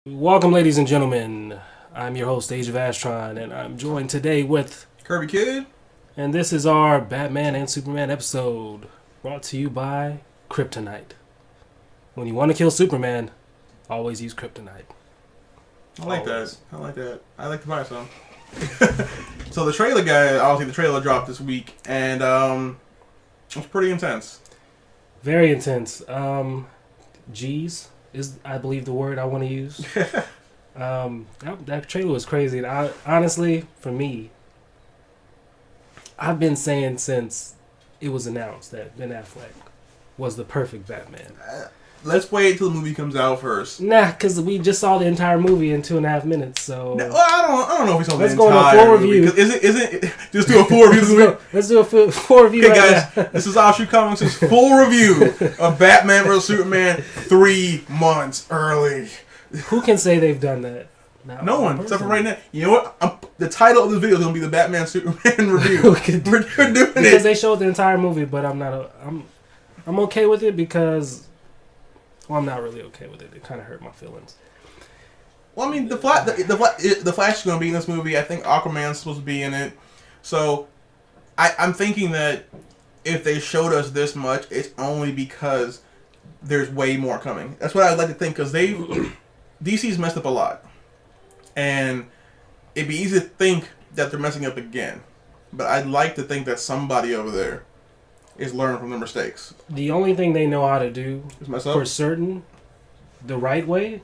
Welcome, ladies and gentlemen. I'm your host, Age of Ashtron, and I'm joined today with Kirby Kid. and this is our Batman and Superman episode, brought to you by Kryptonite. When you want to kill Superman, always use Kryptonite. I like that. I like to buy some. So the trailer guy, obviously the trailer dropped this week, and it was pretty intense. Very intense. G's is, I believe, the word I want to use. That trailer was crazy. And honestly, for me, I've been saying since it was announced that Ben Affleck was the perfect Batman. Let's wait until the movie comes out first. Nah, because we just saw the entire movie in 2.5 minutes. So No, I don't know if we saw let's the go on a entire full movie. review. Isn't just do a full review? Let's do a full review. Okay, right guys, now. this is Offshoot Comics' full review of Batman vs Superman 3 months early. Who can say they've done that? No one, except for right now. You know what? The title of this video is going to be the Batman Superman review. We're doing it. Because they showed the entire movie, but I'm okay with it because, well, I'm not really okay with it. It kind of hurt my feelings. Well, I mean, the Flash is going to be in this movie. I think Aquaman's supposed to be in it. So, I'm thinking that if they showed us this much, it's only because there's way more coming. That's what I'd like to think, because DC's messed up a lot. And it'd be easy to think that they're messing up again. But I'd like to think that somebody over there is learning from their mistakes. The only thing they know how to do for certain, the right way,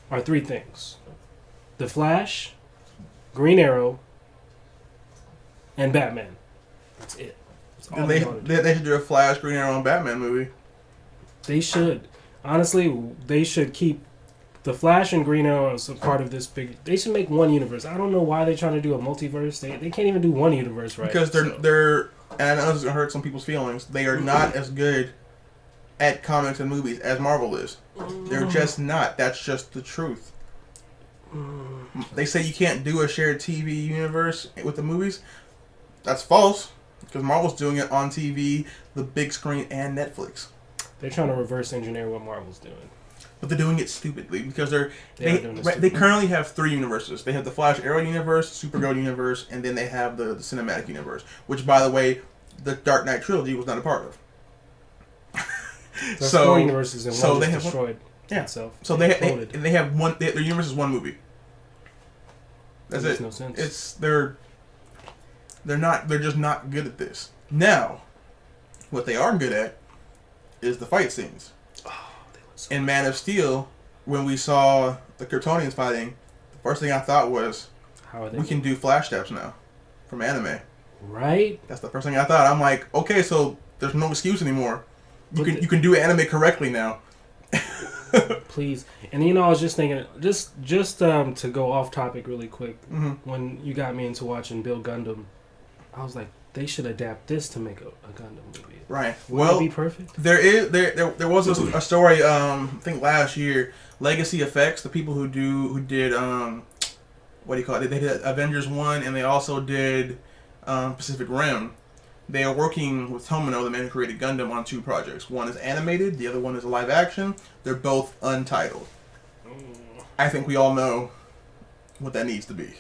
are three things: The Flash, Green Arrow, and Batman. That's it. That's all They they should do a Flash, Green Arrow, and Batman movie. They should. Honestly, they should keep The Flash and Green Arrow as a part of this big. They should make one universe. I don't know why they're trying to do a multiverse. They can't even do one universe right. Because they're and I know this is gonna hurt some people's feelings. They are not as good at comics and movies as Marvel is. They're just not. That's just the truth. They say you can't do a shared TV universe with the movies. That's false. Because Marvel's doing it on TV, the big screen, and Netflix. They're trying to reverse engineer what Marvel's doing. But they're doing it stupidly because They they currently have 3 universes. They have the Flash Arrow universe, Supergirl universe, and then they have the cinematic universe. Which, by the way, the Dark Knight trilogy was not a part of. There's 4 universes and one they just have destroyed yeah. itself. So they have one. Their universe is one movie. That's Makes it. no sense. It's they're just not good at this. Now, what they are good at is the fight scenes. In Man of Steel, when we saw the Kryptonians fighting, the first thing I thought was, we can do flash steps now from anime. Right? That's the first thing I thought. I'm like, okay, so there's no excuse anymore. You can do anime correctly now. Please. And I was just thinking, just to go off topic really quick, when you got me into watching Bill Gundam, I was like, they should adapt this to make a Gundam movie. Right. Would it be perfect? There was a story, I think last year, Legacy Effects, the people who did what do you call it? They did Avengers 1 and they also did Pacific Rim. They are working with Tomino, the man who created Gundam, on 2 projects. One is animated, the other one is a live action. They're both untitled. I think we all know what that needs to be.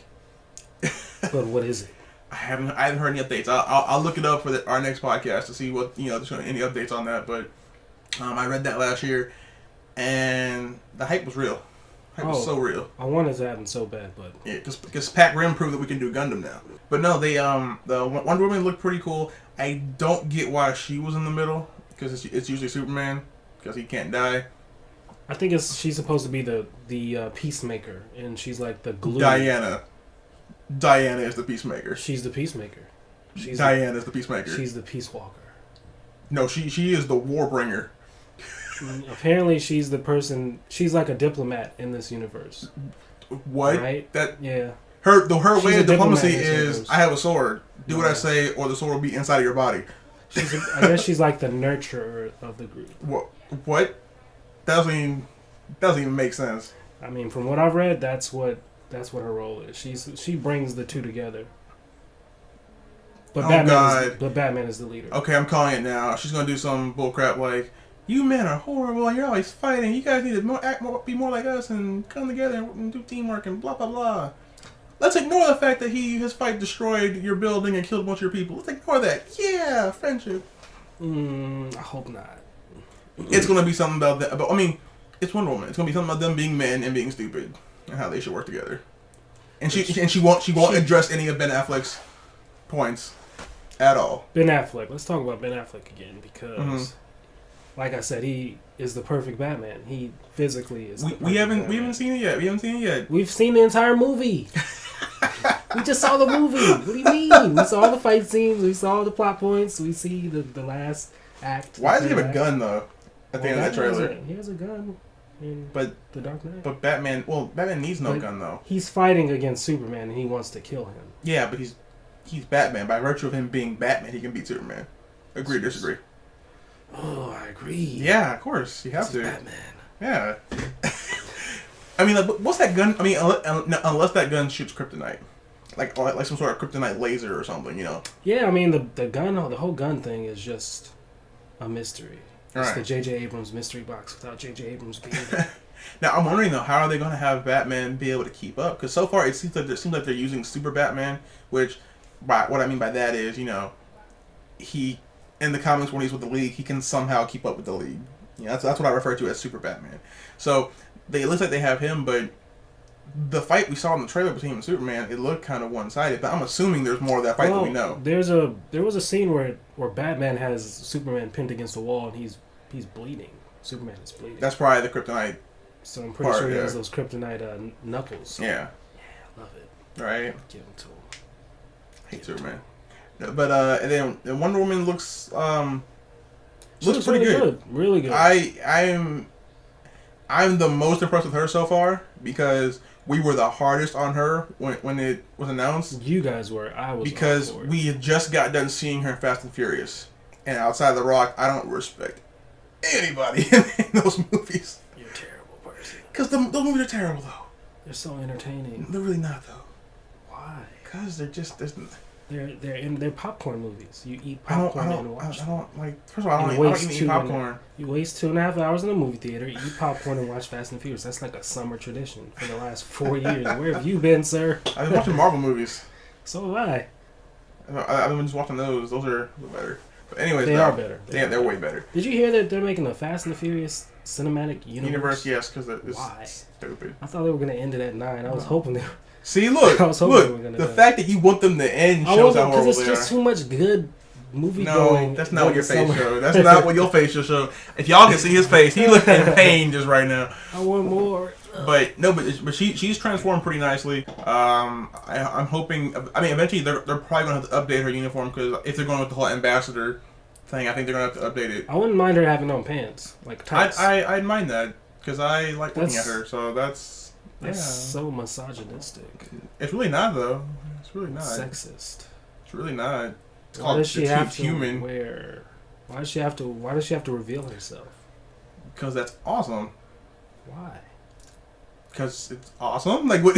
But what is it? I haven't heard any updates. I'll look it up for our next podcast to see what there's any updates on that. But I read that last year, and the hype was real. Hype was so real. I wanted it to happen so bad, but yeah, because Pat Grimm proved that we can do Gundam now. But no, they the Wonder Woman looked pretty cool. I don't get why she was in the middle, because it's usually Superman, because he can't die. I think she's supposed to be the peacemaker, and she's like the glue. Diana is the peacemaker. She's the peacemaker. Diana is the peacemaker. She's the peace walker. No, she is the warbringer. Apparently, she's the person. She's like a diplomat in this universe. What? Right? Yeah. Her way of diplomacy is, I have a sword. Do what I say, or the sword will be inside of your body. I guess she's like the nurturer of the group. What? That doesn't even make sense. I mean, from what I've read, that's what her role is. She brings the two together. But Batman is the leader. Okay, I'm calling it now. She's gonna do some bullcrap like You men are horrible and you're always fighting. You guys need to be more like us and come together and do teamwork and blah, blah, blah. Let's ignore the fact that his fight destroyed your building and killed a bunch of your people. Let's ignore that. Yeah, friendship. I hope not. It's going to be something about that. I mean, it's Wonder Woman. It's going to be something about them being men and being stupid and how they should work together. And she won't address any of Ben Affleck's points at all. Ben Affleck. Let's talk about Ben Affleck again because, like I said, he is the perfect Batman. He physically is. We haven't seen it yet. We've seen the entire movie. We just saw the movie. What do you mean? We saw the fight scenes. We saw the plot points. We see the last act. Why does he have a gun though? At the end of that trailer, he has a gun. But The Dark Knight. But Batman needs no gun though. He's fighting against Superman and he wants to kill him. Yeah, but he's Batman. By virtue of him being Batman, he can beat Superman. Agree or disagree? Oh, I agree. Yeah, of course. You have to. Batman. Yeah. I mean, like, what's that gun? I mean, unless that gun shoots kryptonite, like some sort of kryptonite laser or something, you know? Yeah, I mean the gun, the whole gun thing is just a mystery. It's right. the J.J. Abrams mystery box without J.J. Abrams being there. Now I'm wondering though, how are they going to have Batman be able to keep up? Because so far it seems like they're using Super Batman, which, what I mean by that is, you know, he in the comics when he's with the League, he can somehow keep up with the League. You know, that's what I refer to as Super Batman. So it looks like they have him, but the fight we saw in the trailer between him and Superman, it looked kind of one-sided. But I'm assuming there's more of that fight than we know. There was a scene where Batman has Superman pinned against the wall and he's bleeding. Superman is bleeding. That's probably the kryptonite. So I'm pretty sure he has those kryptonite knuckles. So. Yeah. I love it. Right. Give him to him. Hate Superman. But and then Wonder Woman looks pretty really good. Really good. I'm the most impressed with her so far because we were the hardest on her when it was announced. You guys were. I was. Because we had just got done seeing her in Fast and Furious, and outside of The Rock, I don't respect anybody in those movies. You're a terrible person. Because those movies are terrible though. They're so entertaining. They're really not though. Why? Because they're popcorn movies. You eat popcorn and watch. I don't like. First of all, I don't even eat popcorn. You waste 2.5 hours in a movie theater, eat popcorn, and watch Fast and Furious. That's like a summer tradition for the last 4 years. Where have you been, sir? I've been watching Marvel movies. So have I. I've been just watching those. Those are better. But anyways, they are better. They're way better. Did you hear that they're making a Fast and the Furious cinematic universe? Yes, because it's Why? Stupid. I thought they were going to end it at 9. I was hoping they were. See, look, the fact that you want them to end shows how horrible they are. Because it's just too much good movie going. No, that's not what your face shows. That's not what your face should show. If y'all can see his face, he looking in pain just right now. I want more. But no, but she's transformed pretty nicely. I'm hoping. I mean, eventually they're probably going to have to update her uniform because if they're going with the whole ambassador thing, I think they're going to have to update it. I wouldn't mind her having on pants, like tights. I'd mind that because I like looking at her. So that's so misogynistic. It's really not though. It's really not sexist. It's really not. It's why does she have human. to wear? Why does she have to reveal herself? Because that's awesome. Why? Because it's awesome. Like what?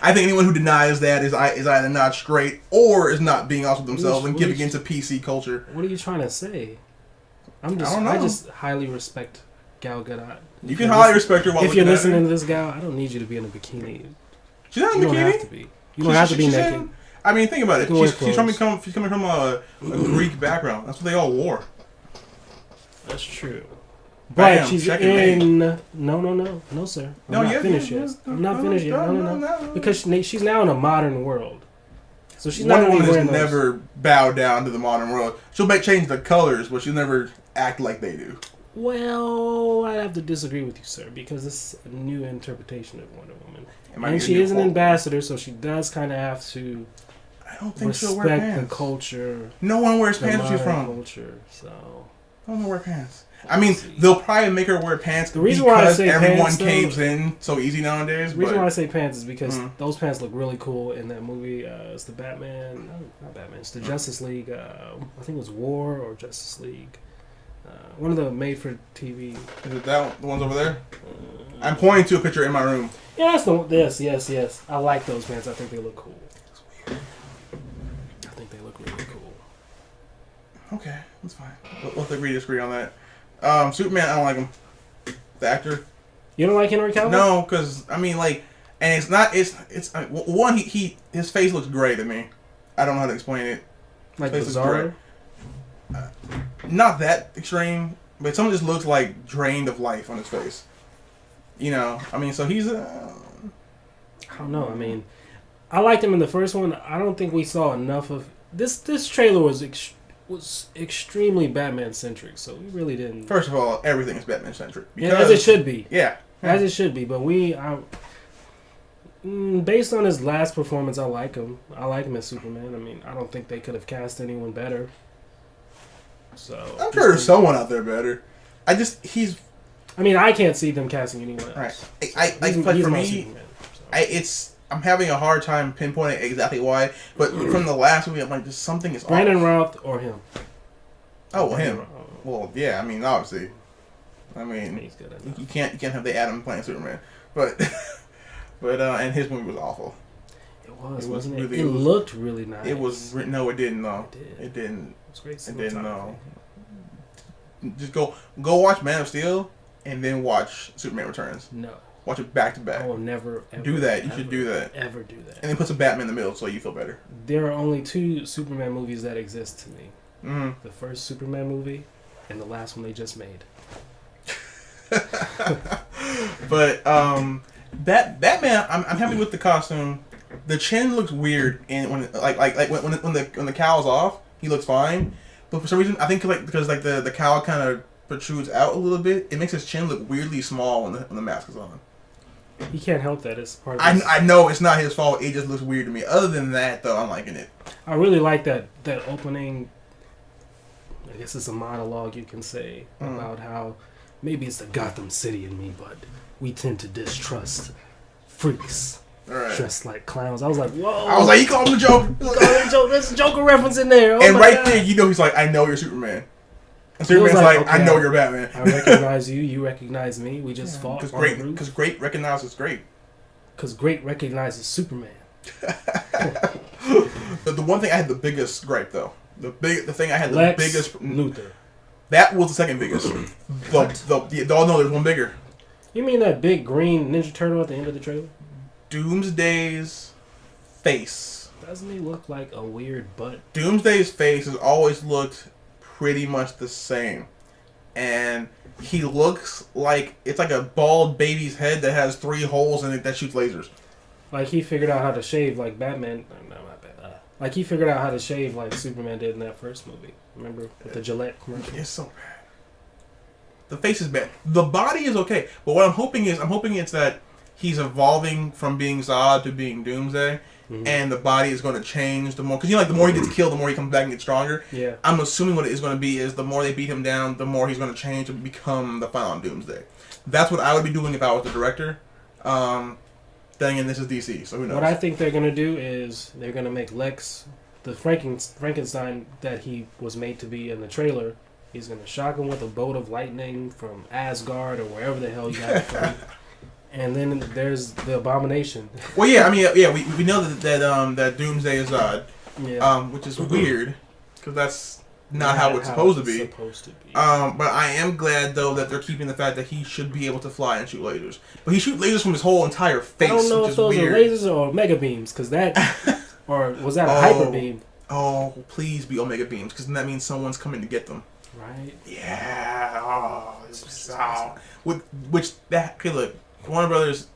I think anyone who denies that is either not straight or is not being honest with themselves and giving into PC culture. What are you trying to say? I just highly respect Gal Gadot. You can highly respect her while if you're listening to this gal, I don't need you to be in a bikini. She's not in a bikini. You don't have to be. You don't have to be naked. I mean, think about it. She's coming from a Greek background. That's what they all wore. That's true. But she's in. No, sir. I'm not finished yet. No. Because she's now in a modern world. So she's not Wonder Woman has never bowed down to the modern world. She'll change the colors, but she'll never act like they do. Well, I have to disagree with you, sir, because this is a new interpretation of Wonder Woman. And she is an ambassador, so she does kind of have to I don't think she'll wear pants. Respect the culture. No one wears pants where she's from. Culture, so. No one wear pants. I mean, they'll probably make her wear pants because everyone caves in so easy nowadays. The reason why I say pants is because those pants look really cool in that movie. It's the Batman, not Batman, it's the Justice League. I think it was War or Justice League. One of the made-for-TV. Is it that one, the ones over there? I'm pointing to a picture in my room. Yeah, that's the one. Yes. I like those pants. I think they look cool. I think they look really cool. Okay, that's fine. Let's disagree on that. Superman, I don't like him. The actor. You don't like Henry Cavill? No, because I mean, like, and it's not. It's one. His face looks gray to me. I don't know how to explain it. Like bizarre. Not that extreme, but someone just looks like drained of life on his face. You know, I mean, so he's. I don't know. I mean, I liked him in the first one. I don't think we saw enough of this. This trailer was extremely Batman centric, so we really didn't. First of all, everything is Batman centric. Yeah, as it should be. Yeah, as it should be. But based on his last performance, I like him. I like him as Superman. I mean, I don't think they could have cast anyone better. So I'm sure there's someone out there better. I mean, I can't see them casting anyone else. Right. For me, Superman, so. I'm having a hard time pinpointing exactly why, but from the last movie, I'm like, just something is Brandon off. Routh or him? Oh, well, him. Well, yeah. I mean, obviously. I mean, he's good enough. You can't have the Adam playing Superman, but and his movie was awful. Wasn't it? It looked really nice. It was no, it didn't. No, it didn't. It was great. It didn't. No. Just go watch Man of Steel and then watch Superman Returns. No. Watch it back to back. I will never ever do that. You ever, should do that. Ever do that. And then put some Batman in the middle so you feel better. There are only 2 Superman movies that exist to me. Mm-hmm. The first Superman movie and the last one they just made. But Batman, I'm happy with the costume. The chin looks weird, and when the cowl's off, he looks fine. But for some reason, I think because the cowl kind of protrudes out a little bit, it makes his chin look weirdly small when the mask is on. He can't help that. It's part of I know it's not his fault. It just looks weird to me. Other than that, though, I'm liking it. I really like that opening. I guess it's a monologue you can say about how maybe it's the Gotham City in me, but we tend to distrust freaks dressed like clowns. I was like, whoa! I was like, you called him the Joker. There's a Joker reference in there. Oh and right God. there, you know, he's like, I know you're Superman. And Superman's like, okay, I know you're Batman. I recognize you. You recognize me. We just fought. Because great recognizes great. Because great recognizes Superman. The one thing I had the biggest gripe though. The thing I had the Lex biggest Luthor. That was the second biggest. No, there's one bigger. You mean that big green Ninja Turtle at the end of the trailer? Doomsday's face. Doesn't he look like a weird butt? Doomsday's face has always looked pretty much the same. And he looks like it's like a bald baby's head that has 3 holes in it that shoots lasers. Like he figured out how to shave like Batman. No, not Batman. Like he figured out how to shave like Superman did in that first movie. Remember? With the Gillette commercial? It's so bad. The face is bad. The body is okay. But what I'm hoping it's that he's evolving from being Zod to being Doomsday. Mm-hmm. And the body is going to change the more... Because, like, the more he gets killed, the more he comes back and gets stronger. Yeah. I'm assuming what it is going to be is the more they beat him down, the more he's going to change and become the final Doomsday. That's what I would be doing if I was the director. Then again, this is DC, so who knows? What I think they're going to do is they're going to make Lex, the Frankenstein that he was made to be in the trailer, he's going to shock him with a bolt of lightning from Asgard or wherever the hell he got it from. And then there's the Abomination. Well, yeah, I mean, we know that Doomsday is Zod, which is weird because that's not how it's supposed to be. But I am glad though that they're keeping the fact that he should be able to fly and shoot lasers. But he shoots lasers from his whole entire face. I don't know if those are lasers or mega beams, because that, or was that a hyper beam? Oh, please be omega beams, because then that means someone's coming to get them. Right. Yeah. Okay, look. Warner Brothers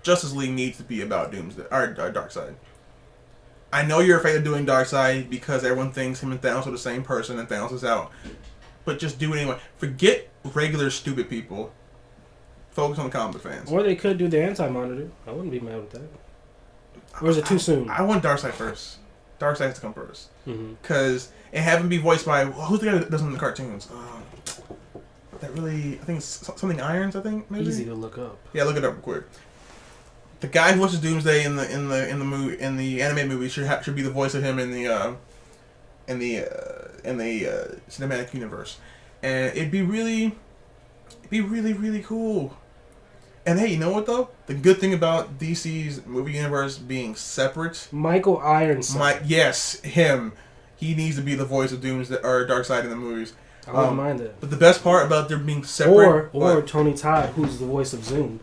Justice League needs to be about Doomsday or Darkseid. I know you're afraid of doing Darkseid because everyone thinks him and Thanos are the same person and Thanos is out. But just do it anyway. Forget regular stupid people. Focus on the comic fans. Or they could do the Anti-Monitor. I wouldn't be mad with that. Or is it too soon? I want Darkseid first. Darkseid has to come first. Because and have him be voiced by who's the guy that does it in the cartoons? That really, I think it's something Irons. I think maybe. Easy to look up. Yeah, look it up real quick. The guy who voices Doomsday in the animated movie should be the voice of him in the cinematic universe, and it'd be really cool. And hey, you know what though? The good thing about DC's movie universe being separate, Michael Ironside. Yes, him. he needs to be the voice of Doomsday or Darkseid in the movies. I wouldn't mind that. But the best part about them being separate, or Tony Todd, who's the voice of Zoom.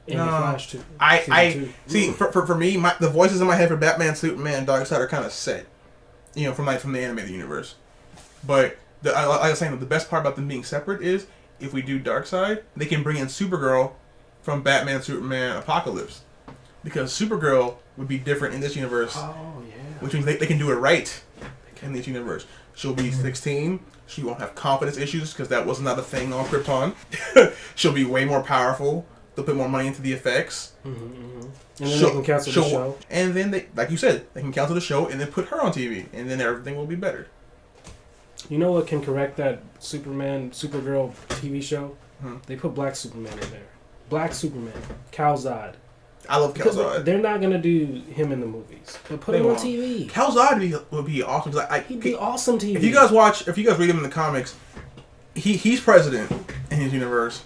In the Flash too. I see. For me, the voices in my head for Batman, Superman, and Darkseid are kind of set. From the animated universe. But like I was saying, the best part about them being separate is if we do Darkseid, they can bring in Supergirl from Batman, Superman, Apocalypse, because Supergirl would be different in this universe. Oh yeah. Which means they can do it right in this universe. She'll be 16. She won't have confidence issues because that was not a thing on Krypton. She'll be way more powerful. They'll put more money into the effects. And then they can cancel the show. And then they, like you said, they can cancel the show and then put her on TV, and then everything will be better. You know what can correct that Supergirl TV show? Hmm. They put Black Superman in there. Black Superman, Kal-Zod. I love Kal-Zod. They're not gonna do him in the movies, but put him on TV. Kal-Zod would be awesome. He'd be awesome TV. If you guys read him in the comics, he's president in his universe.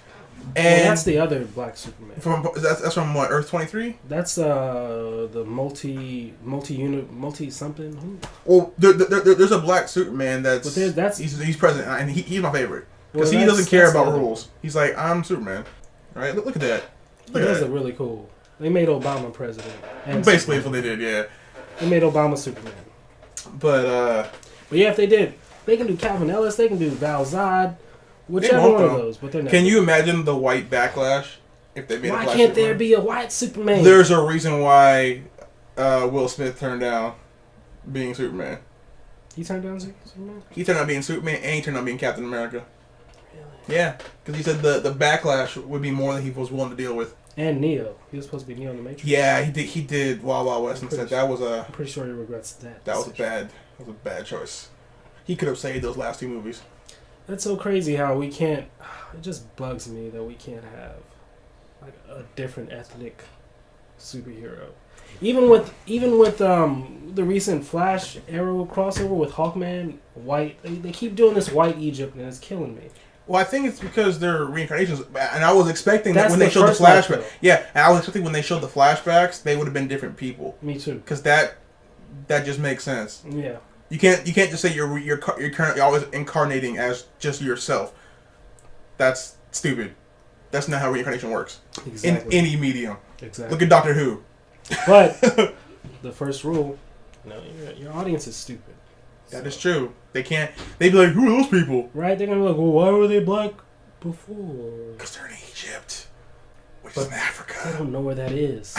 And that's the other Black Superman. That's from what, Earth 23? That's the multi something. Well, there's a Black Superman that's he's president, and he's my favorite because he doesn't care about rules. He's like, I'm Superman, right? Look at that. That's really cool. They made Obama president. Basically, that's what they did. Yeah. They made Obama Superman. But yeah, if they did, they can do Calvin Ellis. They can do Val Zod. Whichever one of those, but they're not. Can you imagine the white backlash if they made a Black Superman? Why can't there be a white Superman? There's a reason why Will Smith turned down being Superman. He turned down Superman? He turned down being Superman, and he turned down being Captain America. Really? Yeah, because he said the backlash would be more than he was willing to deal with. And Neo. He was supposed to be Neo in the Matrix. Yeah, he did Wild Wild West and said that was a... I'm pretty sure he regrets that. That was a bad choice. He could have saved those last two movies. That's so crazy how we can't... It just bugs me that we can't have like a different ethnic superhero. Even with the recent Flash Arrow crossover with Hawkman, white... They keep doing this white Egypt and it's killing me. Well, I think it's because they're reincarnations, and I was expecting that when they showed the flashbacks. Yeah, and I was expecting when they showed the flashbacks, they would have been different people. Me too. Because that just makes sense. Yeah. You can't just say you're currently always incarnating as just yourself. That's stupid. That's not how reincarnation works. Exactly. In any medium. Exactly. Look at Doctor Who. But the first rule, your audience is stupid. That is true. They'd be like, who are those people? Right? They're going to be like, well, why were they black before? Because they're in Egypt. Which is in Africa. I don't know where that is.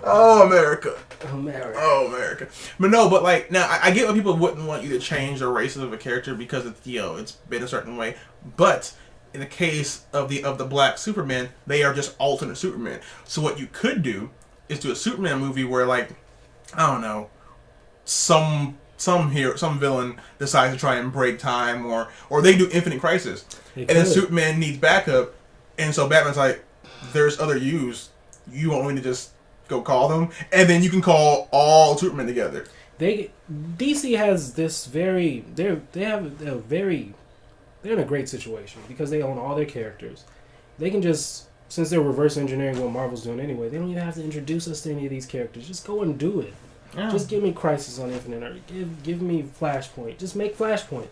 Oh, America. Oh, America. But no, but like, now, I get why people wouldn't want you to change the races of a character because it's, it's been a certain way. But in the case of the Black Superman, they are just alternate Superman. So what you could do is do a Superman movie where, like, I don't know, some villain decides to try and break time, or they do Infinite Crisis, and then Superman needs backup, and so Batman's like, "There's other yous. You want me to just go call them, and then you can call all Supermen together." DC has this they're in a great situation because they own all their characters. They can just, since they're reverse engineering what Marvel's doing anyway, they don't even have to introduce us to any of these characters. Just go and do it. Yeah. Just give me Crisis on Infinite Earth. Give me Flashpoint. Just make Flashpoint.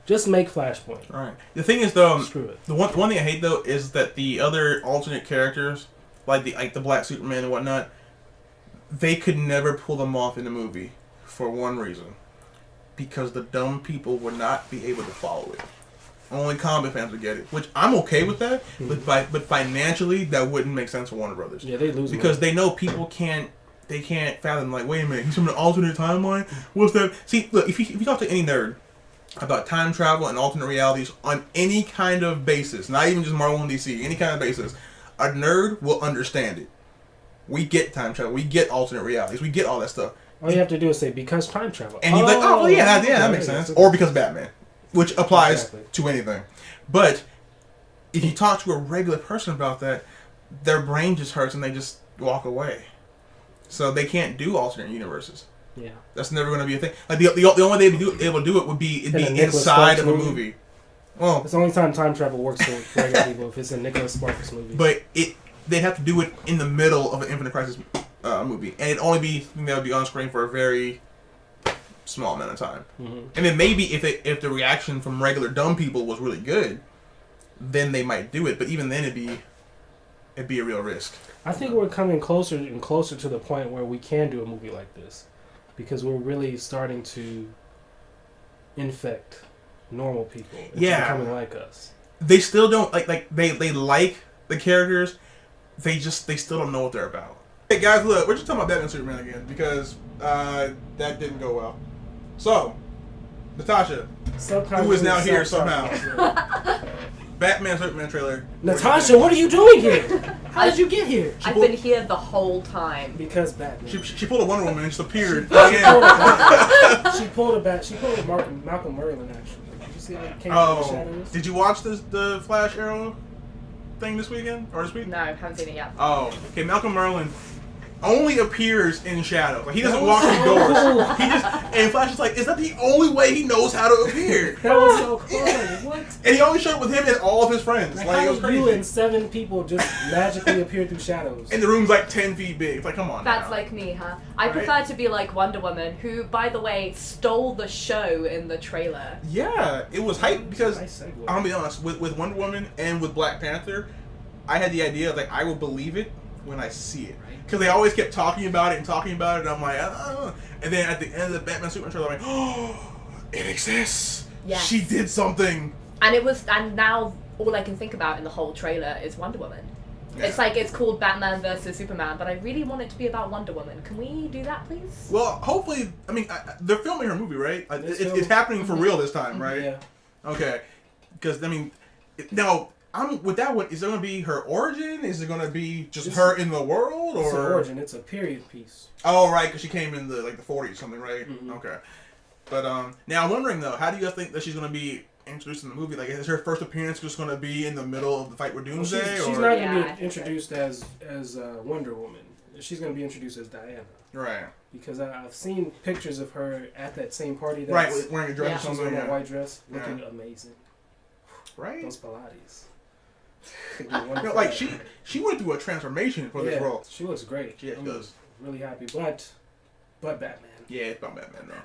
Right. The thing is, though, screw it. The one thing I hate though is that the other alternate characters, like the Black Superman and whatnot, they could never pull them off in the movie for one reason, because the dumb people would not be able to follow it. Only comic fans would get it, which I'm okay with that. Mm-hmm. But financially, that wouldn't make sense for Warner Brothers. Yeah, they lose because they know people can't. They can't fathom, like, wait a minute, he's from an alternate timeline? What's that? See, look, if you talk to any nerd about time travel and alternate realities on any kind of basis, not even just Marvel and DC, any kind of basis, a nerd will understand it. We get time travel. We get alternate realities. We get all that stuff. All you have to do is say, because time travel. And you're like, oh, well, yeah, that makes sense. Or because Batman, which applies to anything. But if you talk to a regular person about that, their brain just hurts and they just walk away. So they can't do alternate universes. Yeah, that's never going to be a thing. Like the only way they'd be able to do it would be inside of a movie. Well, it's the only time travel works for regular people if it's a Nicholas Sparks movie. But they'd have to do it in the middle of an Infinite Crisis movie, and it'd only be something that would be on screen for a very small amount of time. Mm-hmm. And then maybe if the reaction from regular dumb people was really good, then they might do it. But even then, it'd be a real risk. I think we're coming closer and closer to the point where we can do a movie like this, because we're really starting to infect normal people into becoming like us. They still don't like they like the characters. They still don't know what they're about. Hey guys, look, we're just talking about Batman and Superman again because that didn't go well. So, Natasha, who is now here somehow. Batman Superman trailer. Natasha, what are you doing here? How did you get here? I've been here the whole time. Because Batman. She pulled a Wonder Woman and just appeared. She pulled a Malcolm Merlin, actually. Did you see how it came from the shadows? Did you watch the Flash Arrow thing this weekend? Or this week? No, I haven't seen it yet. Oh, okay. Malcolm Merlin only appears in shadow. Like, he doesn't walk through doors. He just, and Flash is like, is that the only way he knows how to appear? That was so cool. What? And he only showed up with him and all of his friends. Like how it was crazy. You and 7 people just magically appear through shadows. And the room's like 10 feet big. It's like, come on. That's now. like me, huh? I prefer to be like Wonder Woman, who, by the way, stole the show in the trailer. Yeah, it was hype because, Nice segue. I'm gonna be honest, with Wonder Woman and with Black Panther, I had the idea, like, I will believe it when I see it. Because they always kept talking about it, and I'm like, and then at the end of the Batman Superman trailer, I'm like, oh, it exists. Yes. She did something. And now all I can think about in the whole trailer is Wonder Woman. Yeah. It's like, it's called Batman versus Superman, but I really want it to be about Wonder Woman. Can we do that, please? Well, hopefully, I mean, they're filming her movie, right? It's happening for real this time, right? Yeah. Okay. Because, I mean, now, with that one, is it going to be her origin? Is it going to be just her in the world? Or? It's an origin. It's a period piece. Oh, right, because she came in the 40s or something, right? Mm-hmm. Okay. But, now I'm wondering, though, how do you guys think that she's going to be introduced in the movie? Like, is her first appearance just going to be in the middle of the fight with Doomsday? She's not going to be introduced as Wonder Woman. She's going to be introduced as Diana. Right. Because I've seen pictures of her at that same party. Right, wearing a dress or something. She's wearing that white dress, looking amazing. Right? Those Pilates. Like, she went through a transformation for this role. She looks great. Yeah, she does. Really happy. But Batman. Yeah, it's about Batman, though.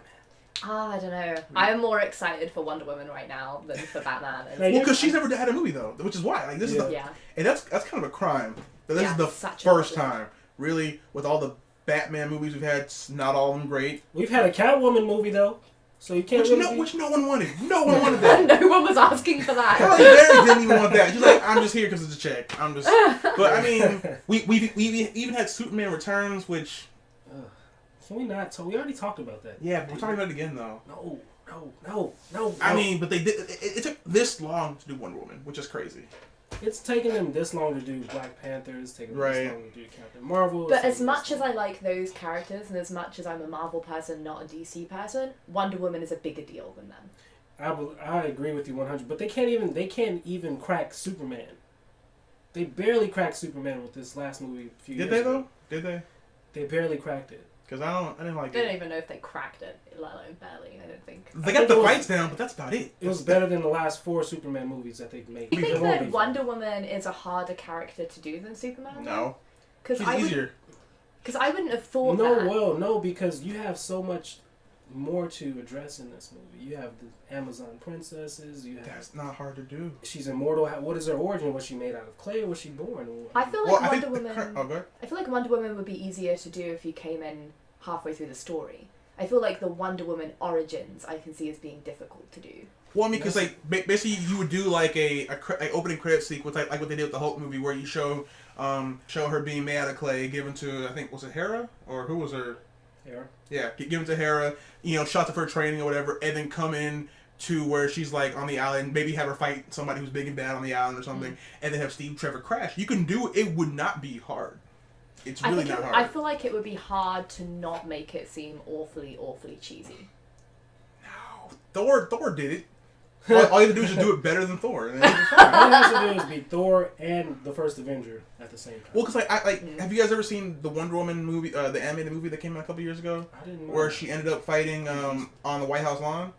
I don't know. I'm more excited for Wonder Woman right now than for Batman. Well, because she's never had a movie, though, which is why. Like, this is and that's kind of a crime. This is the first time, really, with all the Batman movies we've had, not all of them great. We've had a Catwoman movie, though. So you can't which no one wanted. No one wanted that. No one was asking for that. Halle Berry didn't even want that. She's like, I'm just here because it's a check. But I mean, we even had Superman Returns, which. Can we not? So we already talked about that. Yeah, but we're talking about it again though. No. I mean, but they did. It took this long to do Wonder Woman, which is crazy. It's taken them this long to do Black Panther. It's taken them this long to do Captain Marvel. But as much as I like those characters, and as much as I'm a Marvel person, not a DC person, Wonder Woman is a bigger deal than them. I agree with you 100. But they can't even crack Superman. They barely cracked Superman with this last movie a few years ago. Did they? They barely cracked it. Because I didn't like it. I don't even know if they cracked it, let alone barely, I don't think. They got the fights down, but that's about it. It was better than the last 4 Superman movies that they've made. Do you think that Wonder Woman is a harder character to do than Superman? No. She's easier. Because I wouldn't have thought that. No, because you have so much more to address in this movie. You have the Amazon princesses. That's not hard to do. She's immortal. What is her origin? Was she made out of clay or was she born? I feel like Wonder Woman. I feel like Wonder Woman would be easier to do if you came in halfway through the story. I feel like the Wonder Woman origins I can see as being difficult to do. Well, I mean, because like basically you would do like a opening credit sequence like what they did with the Hulk movie, where you show her being made out of clay, given to, I think, was it Hera, or who was her? Hera. Yeah, given to Hera. Shots of her training or whatever, and then come in to where she's like on the island, maybe have her fight somebody who's big and bad on the island or something, and then have Steve Trevor crash. You can do it. It would not be hard. It's really not hard. I feel like it would be hard to not make it seem awfully, awfully cheesy. No. Thor did it. All you have to do is just do it better than Thor. And all you have to do is be Thor and the first Avenger at the same time. Well, because have you guys ever seen the Wonder Woman movie, the animated movie that came out a couple years ago? I didn't know. Where she ended up fighting on the White House lawn.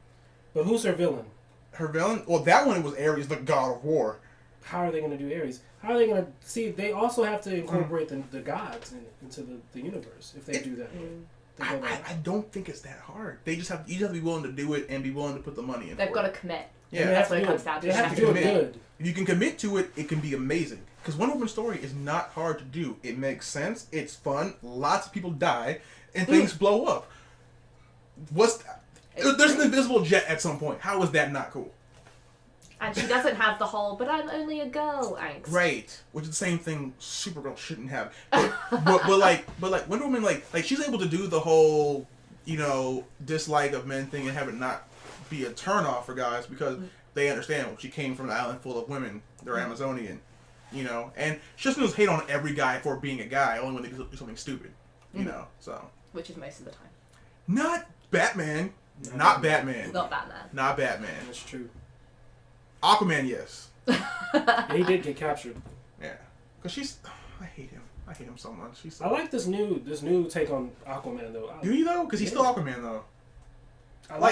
But who's her villain? Her villain? Well, that one was Ares, the god of war. how are they going to do Ares? How are they going to see? They also have to incorporate the gods into the universe if they do that. I don't think it's that hard. You just have to be willing to do it and be willing to put the money in. They've got to commit. Yeah, that's what it comes down to. They have to do it good. If you can commit to it, it can be amazing. Because Wonder Woman's story is not hard to do. It makes sense. It's fun. Lots of people die, and things blow up. There's an invisible jet at some point. How is that not cool? And she doesn't have the whole "but I'm only a girl" angst. Right, which is the same thing Supergirl shouldn't have. But like Wonder Woman, like she's able to do the whole, dislike of men thing and have it not be a turnoff for guys because they understand she came from an island full of women. They're Amazonian, and she doesn't just hate on every guy for being a guy, only when they do something stupid, so. Which is most of the time. Not Batman. Not Batman. Not Batman. Not Batman. That's true. Aquaman, yes. He did get captured. Yeah, because I hate him. I hate him so much. I like this new take on Aquaman though. Do you though? Because he's still Aquaman though.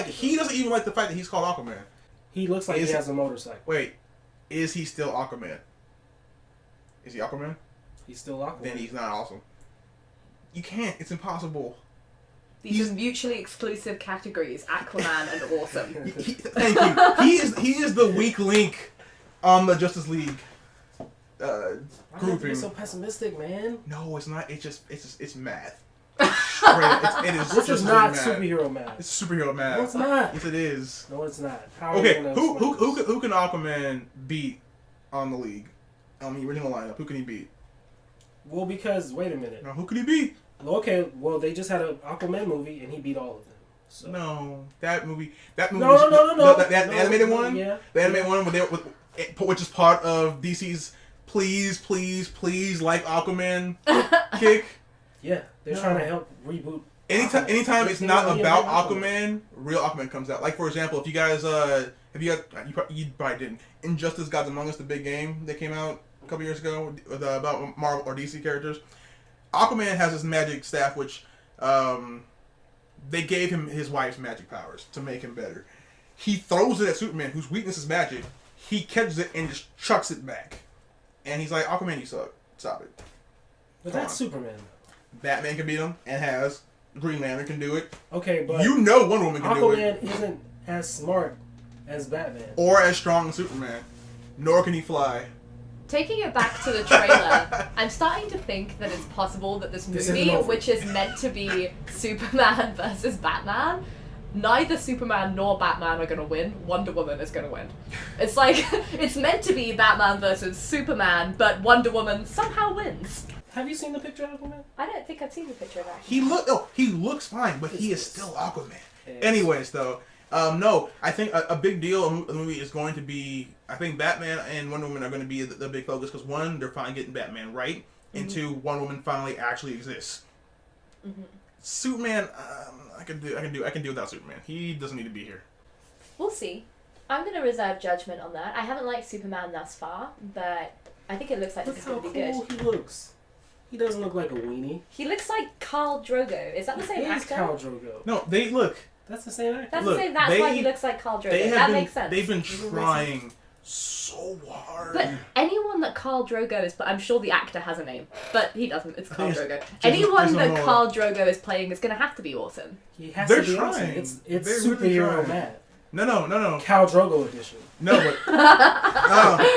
He doesn't even like the fact that he's called Aquaman. He looks like he has a motorcycle. Wait, is he still Aquaman? Is he Aquaman? He's still Aquaman. Then he's not awesome. You can't. It's impossible. These are mutually exclusive categories: Aquaman and awesome. Thank you. He is the weak link on the Justice League grouping. You're so pessimistic, man. No, it's not. It's math. It is. This is not superhero math. It's superhero math. No, it's not. Yes, it is. No, it's not. Okay, who can Aquaman beat on the League? On the original lineup, who can he beat? Well, because wait a minute. No, who can he beat? Okay, well they just had an Aquaman movie and he beat all of them. So. No, that movie. No. The animated one. Yeah. The animated one which is part of DC's please like Aquaman kick. Yeah, they're trying to help reboot. Anytime it's not about Aquaman, real Aquaman comes out. Like for example, if you guys you probably didn't. Injustice: Gods Among Us, the big game that came out a couple years ago about Marvel or DC characters. Aquaman has this magic staff, which they gave him his wife's magic powers to make him better. He throws it at Superman, whose weakness is magic. He catches it and just chucks it back. And he's like, Aquaman, you suck. Stop it. But that's Superman. Batman can beat him, and has. Green Lantern can do it. Okay, but... Wonder Woman can do it. Aquaman isn't as smart as Batman. Or as strong as Superman. Nor can he fly. Taking it back to the trailer, I'm starting to think that it's possible that this movie, which is meant to be Superman versus Batman, neither Superman nor Batman are going to win. Wonder Woman is going to win. It's like, it's meant to be Batman versus Superman, but Wonder Woman somehow wins. Have you seen the picture of Aquaman? I don't think I've seen the picture of that. He looks fine, but he is still Aquaman. Anyways, though, no, I think a big deal of the movie is going to be, I think Batman and Wonder Woman are going to be the big focus, because one, they're finally getting Batman right, and two, Wonder Woman finally actually exists. Mm-hmm. Superman, I can do without Superman. He doesn't need to be here. We'll see. I'm going to reserve judgment on that. I haven't liked Superman thus far, but I think it looks like this is going to be good. Look how cool he looks. He doesn't look like a weenie. He looks like Khal Drogo. Is that the same actor? Khal Drogo. No, they look. That's the same actor. That's why he looks like Khal Drogo. That makes sense. They've been trying so hard. But anyone that Khal Drogo is, I'm sure the actor has a name, but he doesn't. It's Khal Drogo. Anyone that Khal Drogo is playing is going to have to be awesome. He has to be awesome. It's superhero really math. No. Khal Drogo edition. No, but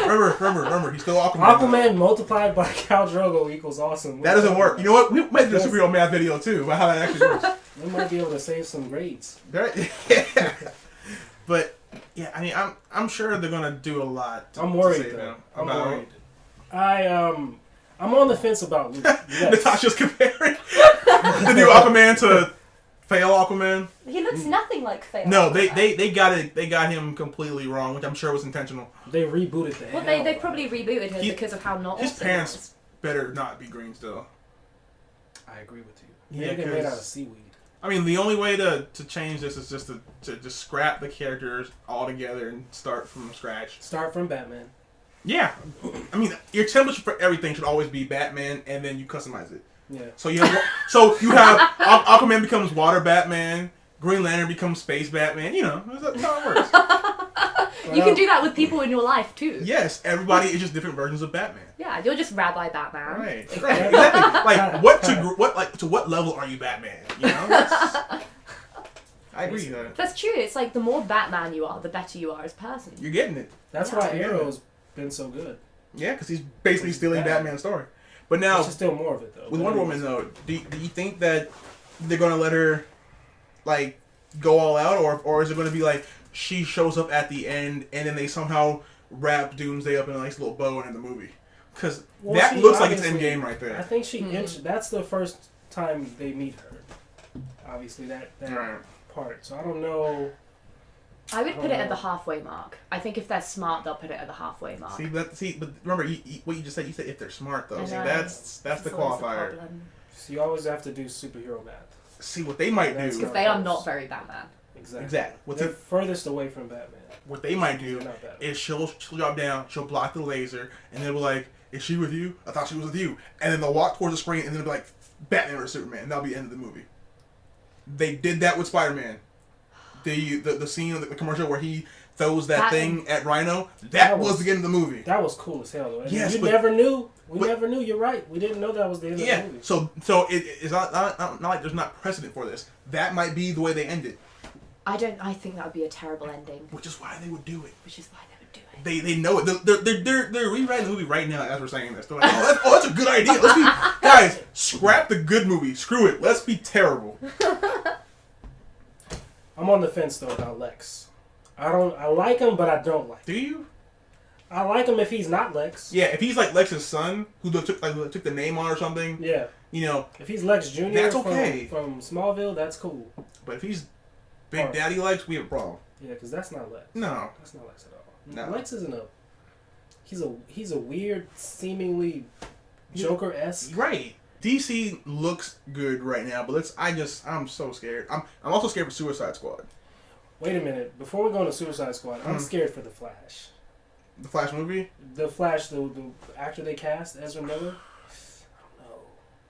remember, he's still Aquaman. Aquaman multiplied by Khal Drogo equals awesome. That doesn't work. You know what? We might do a superhero math video too about how that actually works. We might be able to save some grades. Yeah. But yeah, I mean, I'm sure they're gonna do a lot. I'm worried though. I'm worried. I'm on the fence about Luke. Yes. Natasha's comparing the new Aquaman to fail Aquaman. He looks nothing like fail. No, they got him completely wrong, which I'm sure was intentional. They rebooted the hell. Well, they probably rebooted him because of how not his awesome parents better not be green still. I agree with you. Yeah, they're made out of seaweed. I mean, the only way to change this is just to just scrap the characters altogether and start from scratch. Start from Batman. Yeah, I mean, your template for everything should always be Batman, and then you customize it. Yeah. So you have Aquaman becomes Water Batman, Green Lantern becomes Space Batman. You know, that's how it works. You can do that with people in your life too. Yes, everybody is just different versions of Batman. Yeah, you're just Rabbi Batman. Right, exactly. Like, to what level are you Batman? You know? I agree with that. That's true. It's like the more Batman you are, the better you are as a person. You're getting it. That's why Arrow's been so good. Yeah, because he's basically stealing Batman's story. But now, there's still more of it though. With Wonder Woman though, do you think that they're gonna let her like go all out, or is it gonna be like she shows up at the end and then they somehow wrap Doomsday up in a nice little bow and end the movie? Because that looks like it's Endgame right there. I think that's the first time they meet her. Obviously, that part. So I don't know. I would put it at the halfway mark. I think if they're smart, they'll put it at the halfway mark. But remember what you just said. You said if they're smart though. See, that's the qualifier. So you always have to do superhero math. See what they might do. Because they are not very Batman. Exactly. They're furthest away from Batman. What they might do is she'll drop down, she'll block the laser, and they'll be like, "Is she with you? I thought she was with you." And then they'll walk towards the screen, and then they'll be like, "Batman or Superman." And that'll be the end of the movie. They did that with Spider-Man. The scene of the commercial where he throws that thing at Rhino, that was the end of the movie. That was cool as hell, though. Yes, we never knew. We never knew. You're right. We didn't know that was the end of the movie. So it's not like there's not precedent for this. That might be the way they end it. I think that would be a terrible ending. Which is why they would do it. They know it. They're rewriting the movie right now as we're saying this. They're like, that's a good idea. Let's be guys. Scrap the good movie. Screw it. Let's be terrible. I'm on the fence though about Lex. I like him, but I don't like him. Do you? I like him if he's not Lex. Yeah, if he's like Lex's son, who took the name on or something. Yeah. You know. If he's Lex Jr. That's okay. From Smallville, that's cool. But if he's Big Daddy Lex, we have a problem. Yeah, because that's not Lex. No. That's not Lex at all. No. Lex isn't he's a weird, seemingly Joker-esque. Right. DC looks good right now, but I'm so scared. I'm also scared for Suicide Squad. Wait a minute. Before we go into Suicide Squad, I'm scared for The Flash. The Flash movie? The Flash, the actor they cast, Ezra Miller. I don't know.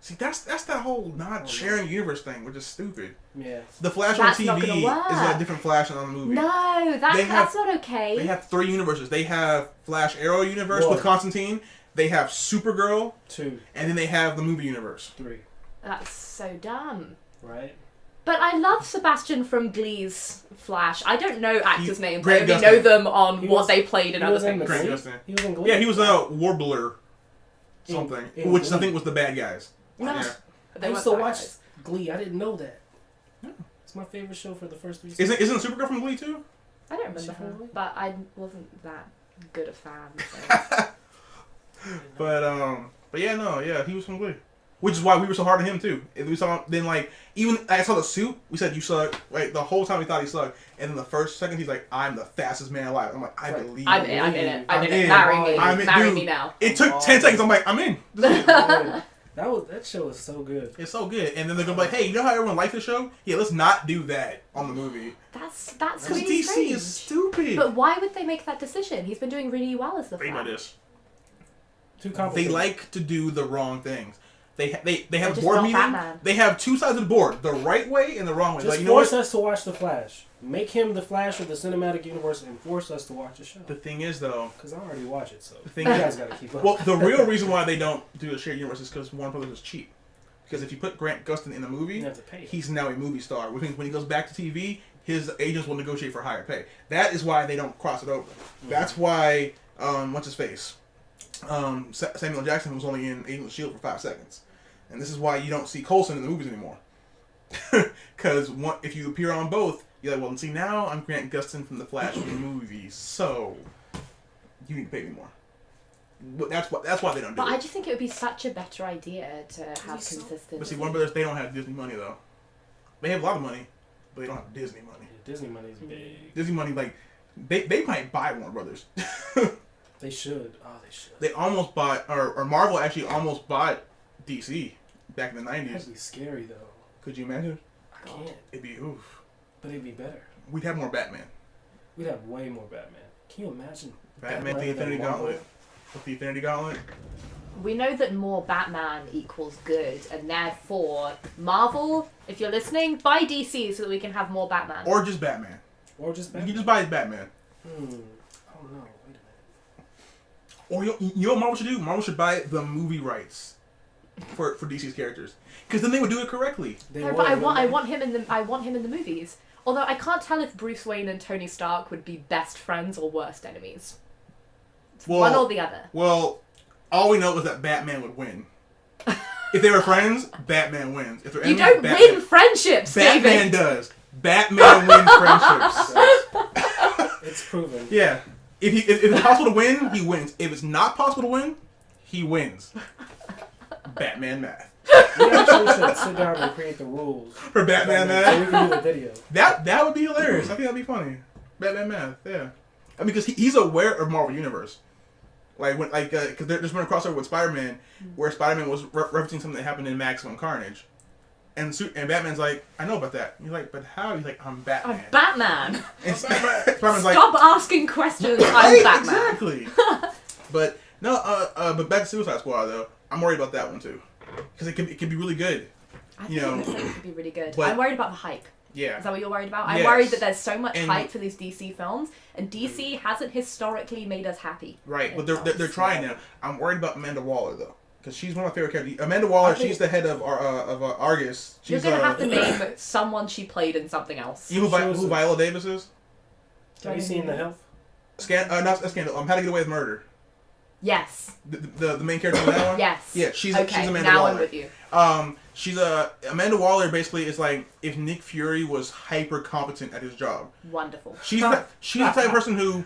See, that's that whole not sharing universe thing, which is stupid. Yeah. The Flash on TV is a different Flash on the movie. No, that's not okay. They have 3 universes. They have Flash Arrow universe with Constantine. They have Supergirl. 2. And then they have the movie universe. 3. That's so dumb. Right? But I love Sebastian from Glee's Flash. I don't know actors' names. I Grant only know them on what they played in other things. Grant Gustin. He was in Glee. Yeah, he was a Warbler something, which I think was the bad guys. No. Yeah. I used to watch Glee. I didn't know that. Yeah. It's my favorite show for the first 3 seasons. Isn't Supergirl from Glee too? I don't remember her, but I wasn't that good a fan. So. But yeah, he was from Glee. Which is why we were so hard on him too. If we saw him, then like even I saw the suit, we said you suck. Like the whole time we thought he sucked, and then the first second he's like, "I'm the fastest man alive." I'm like, I believe. I'm in it. Marry me now. It took 10 seconds. I'm like, I'm in. That show was so good. It's so good, and then they're gonna be like, "Hey, you know how everyone likes the show? Yeah, let's not do that on the movie." That's DC really strange. is stupid. But why would they make that decision? He's been doing really well as the Flash. Think about this. Too complicated. They like to do the wrong things. They have a just board not meeting. Batman. They have 2 sides of the board: the right way and the wrong way. Just like, you force know us to watch the Flash. Make him the Flash of the cinematic universe, and force us to watch the show. The thing is, though, because I already watch it, so you guys gotta keep up. Well, the real reason why they don't do a shared universe is because Warner Brothers is cheap. Because if you put Grant Gustin in a movie, you have to pay. He's now a movie star. Which means when he goes back to TV, his agents will negotiate for higher pay. That is why they don't cross it over. Mm-hmm. That's why what's his face, Samuel Jackson was only in Agents of S.H.I.E.L.D. for 5 seconds. And this is why you don't see Coulson in the movies anymore. Because if you appear on both, you're like, well, see, now I'm Grant Gustin from the Flash movies, so you need to pay me more. But that's why they don't do it. But I just think it would be such a better idea to have consistency. But see, Warner Brothers, they don't have Disney money, though. They have a lot of money, but they don't have Disney money. Yeah, Disney money is big. Disney money, like, they might buy Warner Brothers. They should. Oh, they should. They almost bought, or Marvel actually almost bought DC back in the 90s. That'd be scary, though. Could you imagine? I can't. It'd be oof. But it'd be better. We'd have more Batman. We'd have way more Batman. Can you imagine? Batman the Infinity Gauntlet. With the Infinity Gauntlet. We know that more Batman equals good, and therefore, Marvel, if you're listening, buy DC so that we can have more Batman. Or just Batman. Or just Batman. You can just buy Batman. Or you know what Marvel should do? Marvel should buy the movie rights for DC's characters, because then they would do it correctly. No, but I want him in the movies. Although I can't tell if Bruce Wayne and Tony Stark would be best friends or worst enemies. One or the other. Well, all we know is that Batman would win. If they were friends, Batman wins. If they're enemies, you don't win friendships, Batman David. does. Batman wins friendships. It's proven. Yeah. If it's possible to win, he wins. If it's not possible to win, he wins. Batman math. We actually should sit down and create the rules For Batman math? so we can do the video. That would be hilarious. I think that'd be funny. Batman math, yeah. I mean, because he's aware of Marvel Universe. Because there's been a crossover with Spider-Man where Spider-Man was referencing something that happened in Maximum Carnage. And Batman's like, I know about that. And he's like, but how? He's like, I'm Batman. I'm Batman. And Spider-Man's like, Stop asking questions. I'm right, Batman. Exactly. But back to Suicide Squad though. I'm worried about that one too, because it could be really good. I think it could be really good. But, I'm worried about the hype. Yeah. Is that what you're worried about? I'm Yes. worried that there's so much hype for these DC films, and DC hasn't historically made us happy. Right, but they're trying now. I'm worried about Amanda Waller though, because she's one of my favorite characters. Amanda Waller, she's the head of Argus. You're gonna have to name someone she played in something else. You know who Viola Davis is? Have you seen The Health? Not Scandal. How to Get Away with Murder. Yes. The main character in that one. Yes. Yeah, she's okay, Amanda now Waller. I'm with you. She's Amanda Waller basically is like if Nick Fury was hyper competent at his job. Wonderful. She's the type of person who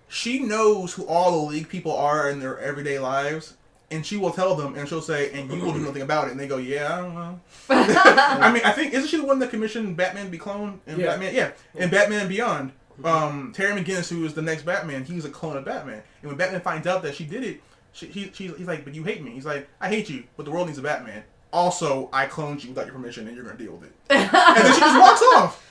she knows who all the League people are in their everyday lives, and she will tell them, and she'll say, "And you will do nothing about it." And they go, "Yeah, I don't know." I mean, I think isn't she the one that commissioned Batman to be cloned? And Batman, and Batman Beyond. Terry McGinnis, who is the next Batman, he's a clone of Batman. And when Batman finds out that she did it, he's like, "But you hate me." He's like, "I hate you, but the world needs a Batman. Also, I cloned you without your permission, and you're going to deal with it." And then she just walks off.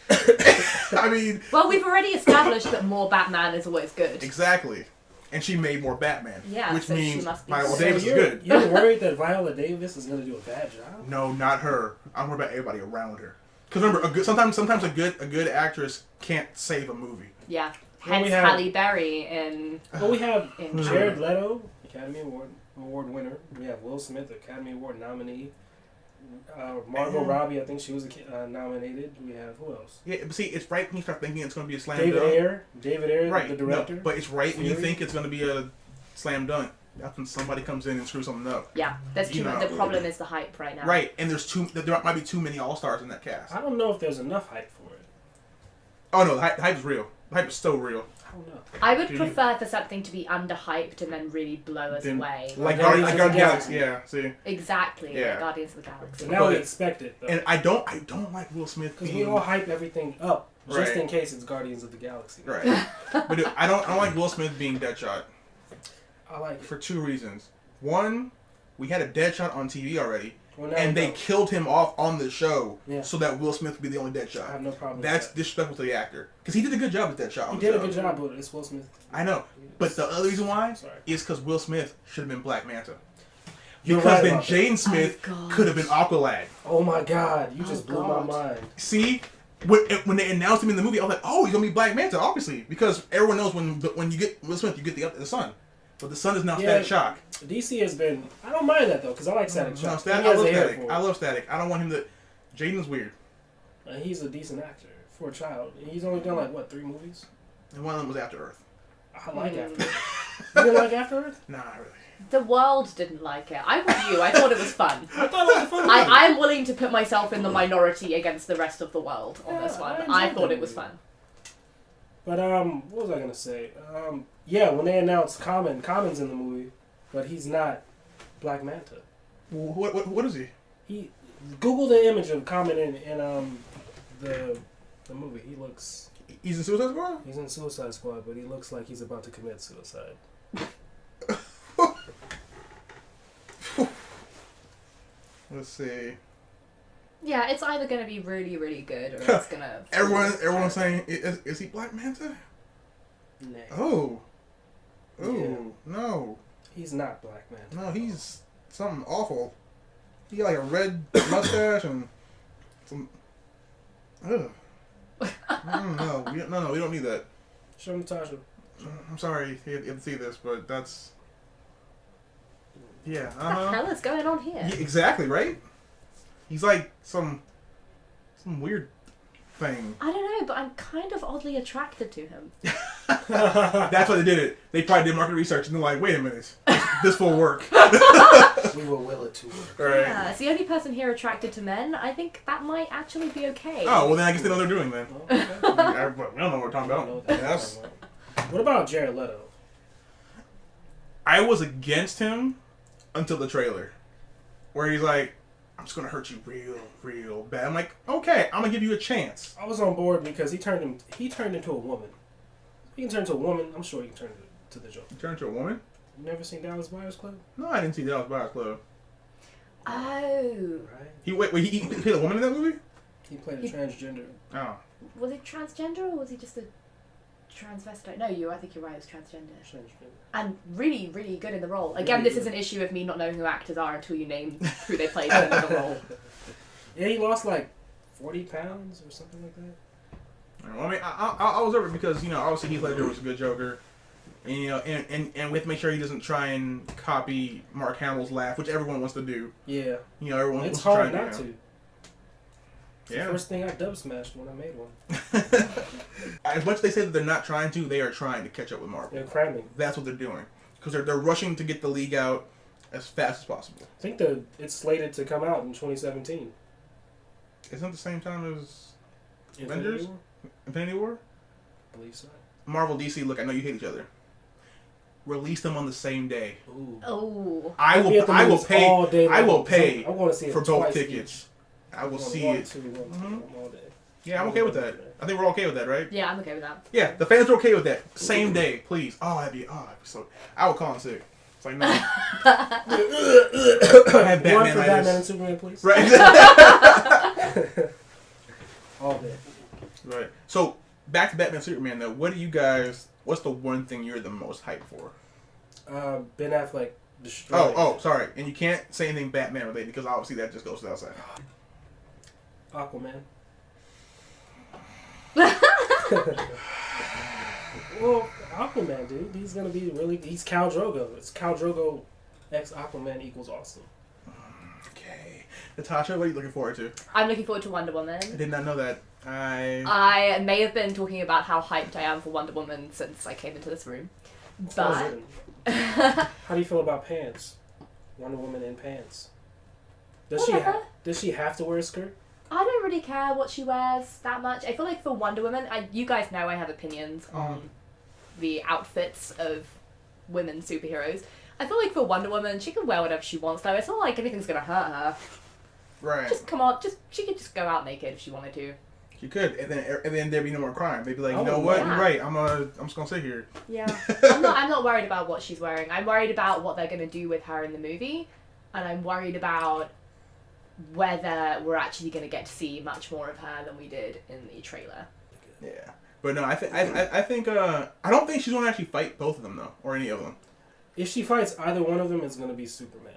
I mean... Well, we've already established that more Batman is always good. Exactly. And she made more Batman. Yeah, which so means she must be Viola Davis is good. You're worried that Viola Davis is going to do a bad job? No, not her. I'm worried about everybody around her. Because remember, sometimes a good actress can't save a movie. Yeah. Well, Hence Halle Berry in... Well, we have Jared Leto, Academy Award winner. We have Will Smith, Academy Award nominee. Margot Robbie, I think she was nominated. We have who else? Yeah, but see, it's right when you start thinking it's going to be a slam David dunk. David Ayer, right. the director. No, but it's right when you think it's going to be a slam dunk. That's when somebody comes in and screws something up. Yeah, there's too much. The problem is the hype right now. Right, and there might be too many all-stars in that cast. I don't know if there's enough hype for it. Oh no, the hype is real. The hype is so real. I don't know. I would prefer for something to be underhyped and then really blow us away. Like Guardians of the Galaxy, yeah. See. Exactly. Yeah. Like Guardians of the Galaxy. So now we expect it, though. And I don't like Will Smith because we all hype everything up just Right. in case it's Guardians of the Galaxy. Right. But dude, I don't like Will Smith being Deadshot. I like it. For two reasons. One, we had a Deadshot on TV already. Well, And they killed him off on the show Yeah. so that Will Smith would be the only Deadshot. I have no problem That's with that. disrespectful to the actor. Because he did a good job with Deadshot on He the did show. a good job with it. It's Will Smith. I know. But the other reason why Sorry. is because Will Smith should have been Black Manta. You're Because right then about that. Jaden Smith Oh, could have been Aqualad. Oh my God! You just blew God. my mind. See? When they announced him in the movie, I was like, oh, he's going to be Black Manta, obviously. Because everyone knows when you get Will Smith, you get the sun. But the sun is now Static Shock. DC has been... I don't mind that, though, because I like Static No, Shock. I love Static. I love Static. I don't want him to... Jaden's weird. He's a decent actor for a child. He's only done, like, what, 3 movies? And one of them was After Earth. I like After Earth. You didn't like After Earth? Nah, not really. The world didn't like it. I'm with you. I thought it was fun. I thought it was a fun movie. I'm willing to put myself in the minority against the rest of the world on this one. I thought it was fun. But, what was I going to say? Yeah, when they announced Common's in the movie, but he's not Black Manta. What is he? Google the image of Common in the movie. He looks... He's in Suicide Squad? He's in Suicide Squad, but he looks like he's about to commit suicide. Let's see. Yeah, it's either going to be really, really good or it's going to... Everyone's saying, is he Black Manta? Nah. Oh. Yeah. No. He's not Black Manta. No, he's something awful. He got like a red mustache and some... Ugh. No, we don't need that. Show Natasha. I'm sorry you have to see this, but that's... Yeah. What the hell is going on here? Yeah, exactly, right? He's like some weird thing. I don't know, but I'm kind of oddly attracted to him. That's why they did it. They probably did market research and they're like, wait a minute, this will work. We will will it to work. Right. Yeah, it's the only person here attracted to men. I think that might actually be okay. Oh, well then I guess they know what they're doing then. Oh, okay. We don't know what we're talking about. Yes. What about Jared Leto? I was against him until the trailer, where he's like, I'm just gonna hurt you real bad. I'm like, okay, I'm gonna give you a chance. I was on board because he turned into a woman. He can turn into a woman. I'm sure he can turn to the Joker. You turn into a woman? You never seen Dallas Buyers Club? No, I didn't see Dallas Buyers Club. Oh. Right. He played a woman in that movie? He played a transgender. Oh. Was it transgender or was he just a transvestite? No, I think you're right, it was transgender. And really, really good in the role. Again, Really this is an issue of me not knowing who actors are until you name who they played in the role. Yeah, he lost like 40 pounds or something like that. Well, I mean, I was over it because, obviously Heath Ledger was a good Joker. And, and we have to make sure he doesn't try and copy Mark Hamill's laugh, which everyone wants to do. Yeah. Everyone It's wants to try hard not to. to. It's the first thing I dub smashed when I made one. As much as they say that they're not trying to, they are trying to catch up with Marvel. They're cramming. That's what they're doing. Because they're rushing to get the league out as fast as possible. I think it's slated to come out in 2017. Isn't it the same time as Infinity War? Infinity War? I believe so. Marvel, DC, look, I know you hate each other. Release them on the same day. Ooh. Oh. I will pay. I will pay I want to see it for both twice tickets. each. I will see it. Two, all day. Yeah, I'm okay with that. I think we're all okay with that, right? Yeah, I'm okay with that. Yeah, the fans are okay with that. Same day, please. That'd be so. I would call in sick. It's like, no. I have Batman. One for Batman and Superman, please. Right. All day. Right. So back to Batman Superman though. What's the one thing you're the most hyped for? Ben Affleck destroyed. Oh, sorry. And you can't say anything Batman related because obviously that just goes to the outside. Aquaman. Well, Aquaman, dude. He's gonna be he's Khal Drogo. It's Khal Drogo x Aquaman equals awesome. Okay. Natasha, what are you looking forward to? I'm looking forward to Wonder Woman. I did not know that. I may have been talking about how hyped I am for Wonder Woman since I came into this room. But how do you feel about pants? Wonder Woman in pants. Does she have to wear a skirt? I don't really care what she wears that much. I feel like for Wonder Woman, you guys know I have opinions on the outfits of women superheroes. I feel like for Wonder Woman, she can wear whatever she wants though. It's not like anything's gonna hurt her. Right. Just come on, she could just go out naked if she wanted to. She could, and then there'd be no more crime. They'd be like, you know what, yeah. You're right. I'm just gonna sit here. Yeah, I'm not worried about what she's wearing. I'm worried about what they're gonna do with her in the movie, and I'm worried about whether we're actually gonna get to see much more of her than we did in the trailer. Yeah, but no, I think I don't think she's gonna actually fight both of them though, or any of them. If she fights either one of them, it's gonna be Superman.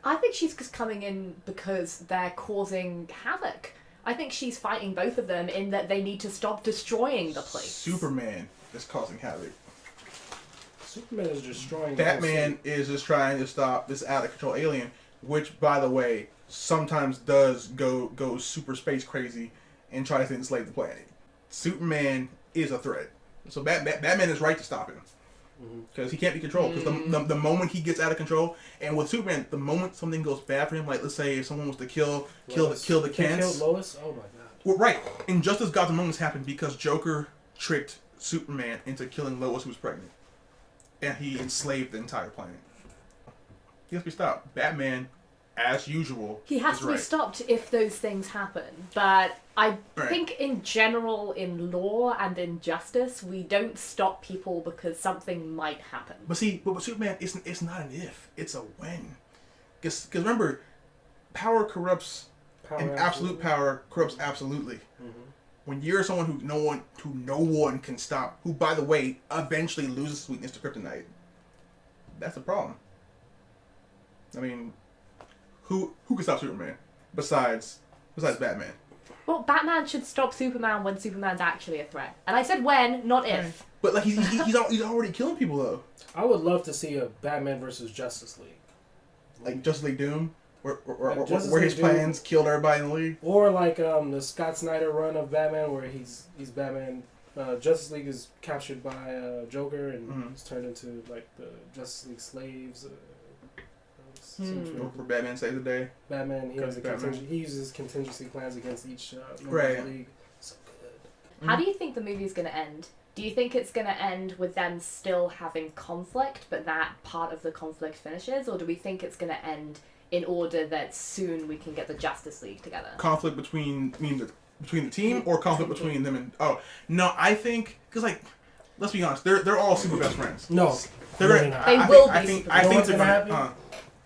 I think she's just coming in because they're causing havoc. I think she's fighting both of them in that they need to stop destroying the place. Superman is causing havoc. Superman is destroying. Batman is just trying to stop this out of control alien, which, by the way, sometimes does go super space crazy and tries to enslave the planet. Superman is a threat, so Batman is right to stop him. Because he can't be controlled. Because the moment he gets out of control, and with Superman, the moment something goes bad for him, like let's say if someone was to kill the Kents. They killed Lois? Oh my god. Well, right. And just as Gotham moments happened because Joker tricked Superman into killing Lois, who was pregnant, and he enslaved the entire planet. He has to be stopped. Batman, as usual, he has to be stopped if those things happen. But I think in general, in law and in justice, we don't stop people because something might happen. But see, but Superman, it's not an if, it's a when. Because remember, power corrupts, and absolute power corrupts absolutely. Mm-hmm. When you're someone who no one can stop, who by the way eventually loses sweetness to kryptonite, that's a problem. I mean, who can stop Superman besides Batman? Well, Batman should stop Superman when Superman's actually a threat. And I said when, not if. But like he's already killing people though. I would love to see a Batman versus Justice League. like Justice League Doom, where his Doom, plans killed everybody in the league. Or like the Scott Snyder run of Batman, where he's Batman. Justice League is captured by Joker, and he's turned into like the Justice League slaves. For Batman Save the Day. Batman, he uses contingency plans against each member of the league. So good. How do you think the movie is going to end? Do you think it's going to end with them still having conflict, but that part of the conflict finishes? Or do we think it's going to end in order that soon we can get the Justice League together? Conflict between the team, or conflict between them and... Oh, no, I think... Because, like, let's be honest, they're all super best friends. No. They will be. I think they're going to happen.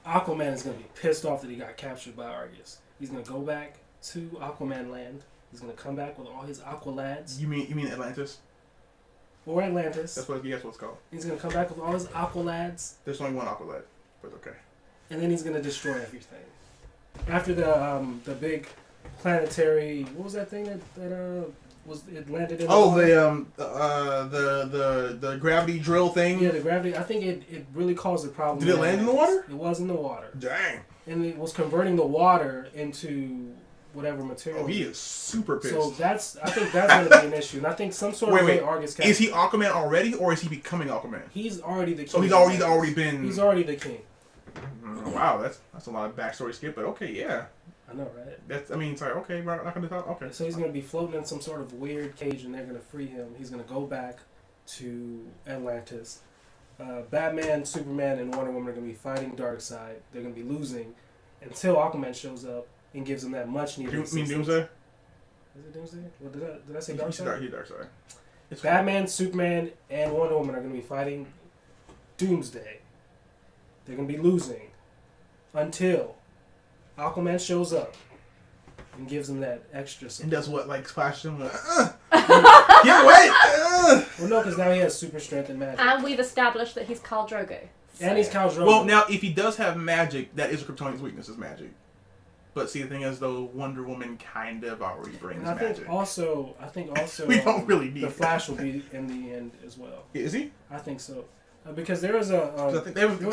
Aquaman is going to be pissed off that he got captured by Argus. He's going to go back to Aquaman land. He's going to come back with all his Aqua lads. You mean Atlantis? Or Atlantis. That's what it's called. He's going to come back with all his Aqua lads. There's only one Aqua lad, but okay. And then he's going to destroy everything. After the big planetary... What was that thing that it landed in? The gravity drill thing. Yeah, the gravity. I think it really caused a problem. Did it land in the water? It was in the water. Dang. And it was converting the water into whatever material. Oh, he is super pissed. So I think that's going to be an issue. And I think some sort of way Argus. Is he Aquaman already, or is he becoming Aquaman? He's already the king. So he's already been. He's already the king. Wow, that's a lot of backstory skip, but okay, yeah. I know, right? Okay, we're not gonna talk. Okay. So he's gonna be floating in some sort of weird cage, and they're gonna free him. He's gonna go back to Atlantis. Batman, Superman, and Wonder Woman are gonna be fighting Darkseid. They're gonna be losing until Aquaman shows up and gives them that much needed. You mean Doomsday? Is it Doomsday? What did I say? Darkseid. Darkseid. Batman, Superman, and Wonder Woman are gonna be fighting Doomsday. They're gonna be losing until Aquaman shows up and gives them that extra support. And does what, like splash them? Get away! Well, no, because now he has super strength and magic. And we've established that he's Khal Drogo. So. And he's Khal Drogo. Well, now, if he does have magic, that is Kryptonian's weakness, is magic. But see, the thing is, though, Wonder Woman kind of already brings magic. I think also, we don't really need the Flash will be in the end as well. Is he? I think so. Because there was a. Are you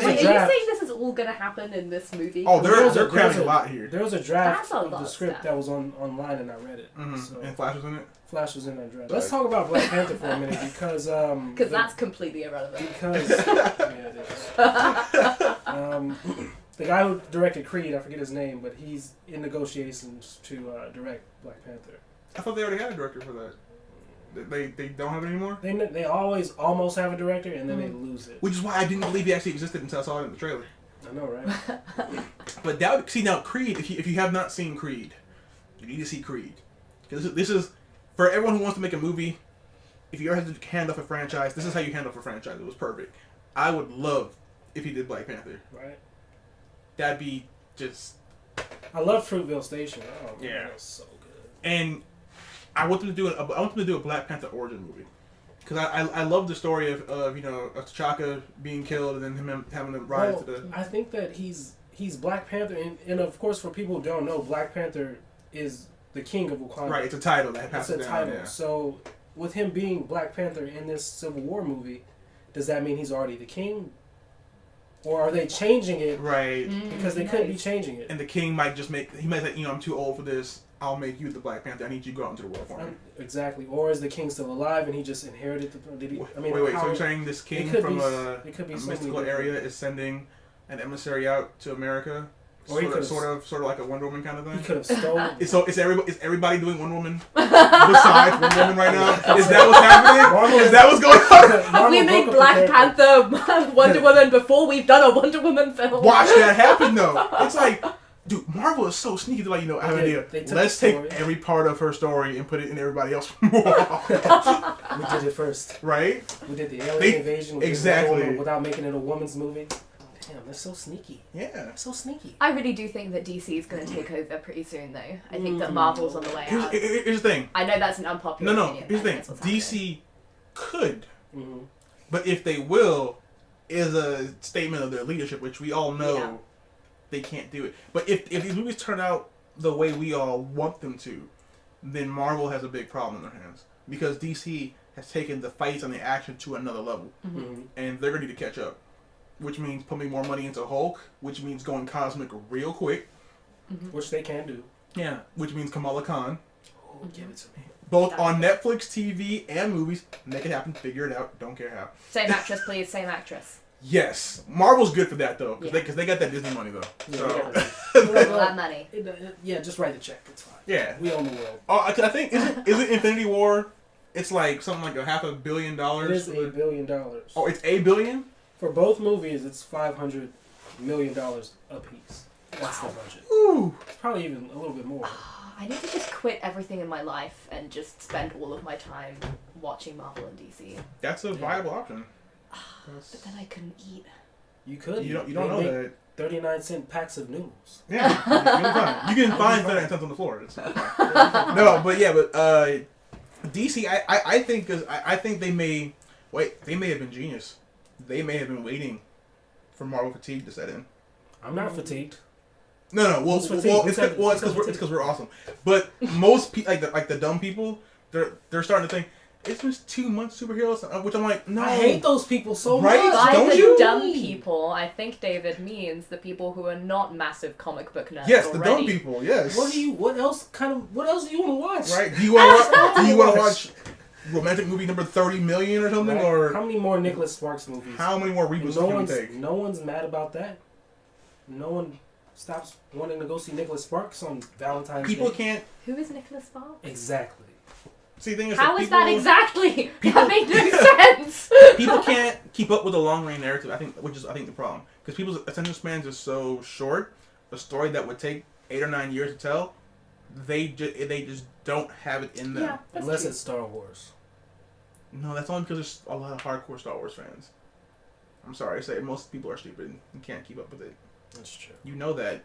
saying this is all going to happen in this movie? Oh, they're cramming a lot here. There was a draft of the script that was online, and I read it. Mm-hmm. So and Flash was in it? Flash was in that draft. Let's talk about Black Panther for a minute, because... Because that's completely irrelevant. Because... yeah, it is. The guy who directed Creed, I forget his name, but he's in negotiations to direct Black Panther. I thought they already had a director for that. They don't have it anymore? They always almost have a director, and then they lose it. Which is why I didn't believe he actually existed until I saw it in the trailer. I know, right? But now Creed, if you have not seen Creed, you need to see Creed. Because this is, for everyone who wants to make a movie, if you ever have to hand off a franchise, this is how you hand off a franchise. It was perfect. I would love if he did Black Panther. Right. That'd be just... I love Fruitvale Station. Oh, man, yeah. That was so good. And I want them to do a Black Panther origin movie, because I love the story of T'Chaka being killed and then him having to rise to the. I think that he's Black Panther, and of course for people who don't know, Black Panther is the king of Wakanda. Right, it's a title that passes down. It's a title. Yeah. So with him being Black Panther in this Civil War movie, does that mean he's already the king? Or are they changing it? Right. Because they couldn't be changing it. And the king might say, I'm too old for this. I'll make you the Black Panther. I need you to go out into the world for me. Exactly. Or is the king still alive and he just inherited the... Wait. So you're saying this king from a mystical area is sending an emissary out to America? Or sort of like a Wonder Woman kind of thing? He could have stolen... Is everybody doing Wonder Woman besides Wonder Woman right now? Is that what's happening? Is that what's going on? We made Black Panther Wonder Woman before we've done a Wonder Woman film. Watch that happen, though. It's like... Dude, Marvel is so sneaky. They're like, I have an idea. Let's take every part of her story and put it in everybody else's world. We did it first. Right? We did the alien invasion without making it a woman's movie. Damn, they're so sneaky. Yeah. So sneaky. I really do think that DC is going to take over pretty soon, though. I think that Marvel's on the way out. Here's the thing. I know that's an unpopular opinion. Here's the thing. DC could, but if they will, is a statement of their leadership, which we all know they can't do it. But if these movies turn out the way we all want them to, then Marvel has a big problem in their hands. Because DC has taken the fights and the action to another level. And they're going to need to catch up. which means pumping more money into Hulk, which means going cosmic real quick. Which they can do. Yeah, which means Kamala Khan. Oh, give it to me. Both on Netflix, TV, and movies. Make it happen. Figure it out. Don't care how. Same actress, please. Same actress. Yes. Marvel's good for that, though. Because they got that Disney money, though. Yeah, so. That money. Yeah, just write the check. It's fine. Yeah. We own the world. Oh, I think, is it Infinity War? It's like something like $500 million. It is $1 billion. Oh, it's $1 billion? For both movies, it's $500 million a piece. That's the budget. Ooh. It's probably even a little bit more. I need to just quit everything in my life and just spend all of my time watching Marvel and DC. That's a viable option. But then I couldn't eat. You could. You don't know that. 39-cent packs of noodles. Yeah, you're fine. You can find 39 cents on the floor. It's fine. No, but DC, I think, because I think they may have been genius. They may have been waiting for Marvel fatigue to set in. I'm not fatigued. No. Well, it's because we're awesome. But most people, like the dumb people, they're starting to think it's just 2 months superheroes, which I'm like, no. I hate those people so Right? much. By Don't the you? dumb people, I think David means the people who are not massive comic book nerds. Yes, already. the dumb people. Yes. What else do you want to watch? Right? Do you want to watch romantic movie number 30 million or something? Right. Or how many more Nicholas Sparks movies? how many more reboots can we take? No one's mad about that. No one stops wanting to go see Nicholas Sparks on Valentine's People Day. can't. Who is Nicholas Sparks? Exactly. See, the thing is, How is people, that exactly? That made no sense. People can't keep up with the long range narrative. Which is the problem, because people's attention spans are so short. A story that would take 8 or 9 years to tell, they just don't have it in them. Yeah, Unless it's Star Wars. No, that's only because there's a lot of hardcore Star Wars fans. I'm sorry to say, most people are stupid and can't keep up with it. That's true. You know that.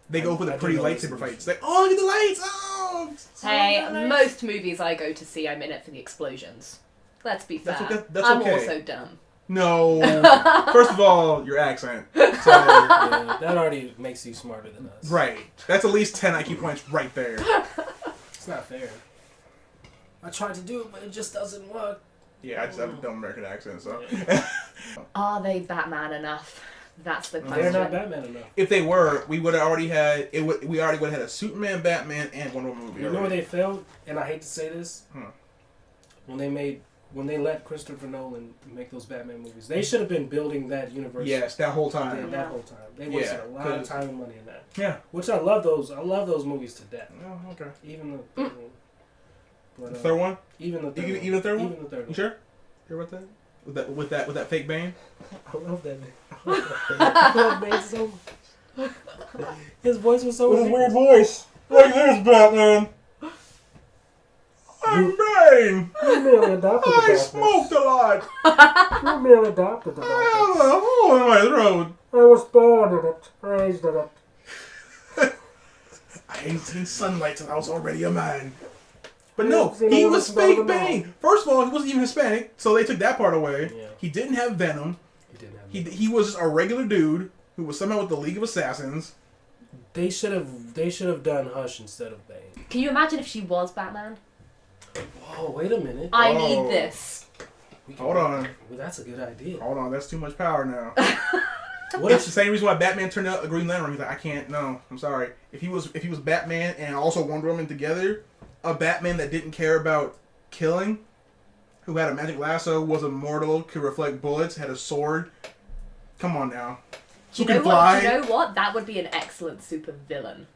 They go for the I pretty do know lightsaber this fights. Like, oh, look at the lights! Oh! Hey, most movies I go to see, I'm in it for the explosions. Let's be fair. That's I'm okay. also dumb. No. First of all, your accent. So, Yeah, that already makes you smarter than us. right. That's at least 10 IQ points right there. It's not fair. I tried to do it, but it just doesn't work. Yeah, I just have a dumb American accent, so. Are they Batman enough? That's the question. They're not Batman enough. If they were, we would have already had we already would have had a Superman, Batman, and Wonder Woman movie. You know where they failed, and I hate to say this, Hmm. when they let Christopher Nolan make those Batman movies, they should have been building that universe. Yes, that whole Yeah, time. that whole time. They wasted a lot of time and money in that. Yeah. Which I love those. I love those movies to death. Oh, okay. Even the The third one? Even the third one. Even the third one? Even the third You one. sure? Sure about that? With that fake Bane? I love that man. I love Bane so much. His voice was so With a weird voice. Like this, Batman. I'm Bane. You merely adopted the I Batman. smoked a lot. You merely adopted the I Batman. have a hole in my throat. I was born in it, raised in it. I ain't seen sunlight till I was already a man. But I no, ain't seen he no was one fake about the Bane. First of all, he wasn't even Hispanic, so they took that part away. Yeah. He didn't have Venom. He didn't have He was just a regular dude who was somehow with the League of Assassins. They should have done Hush instead of Bane. Can you imagine if she was Batman? Whoa, wait a minute. I Oh. need this. Hold on. Well, that's a good idea. Hold on, that's too much power now. What It's if the same reason why Batman turned out a Green Lantern. He's like, I can't. No, I'm sorry. If he was Batman and also Wonder Woman together, a Batman that didn't care about killing, who had a magic lasso, was immortal, could reflect bullets, had a sword. Come on now. Do Who you know can what? fly? Do you know what? That would be an excellent super villain.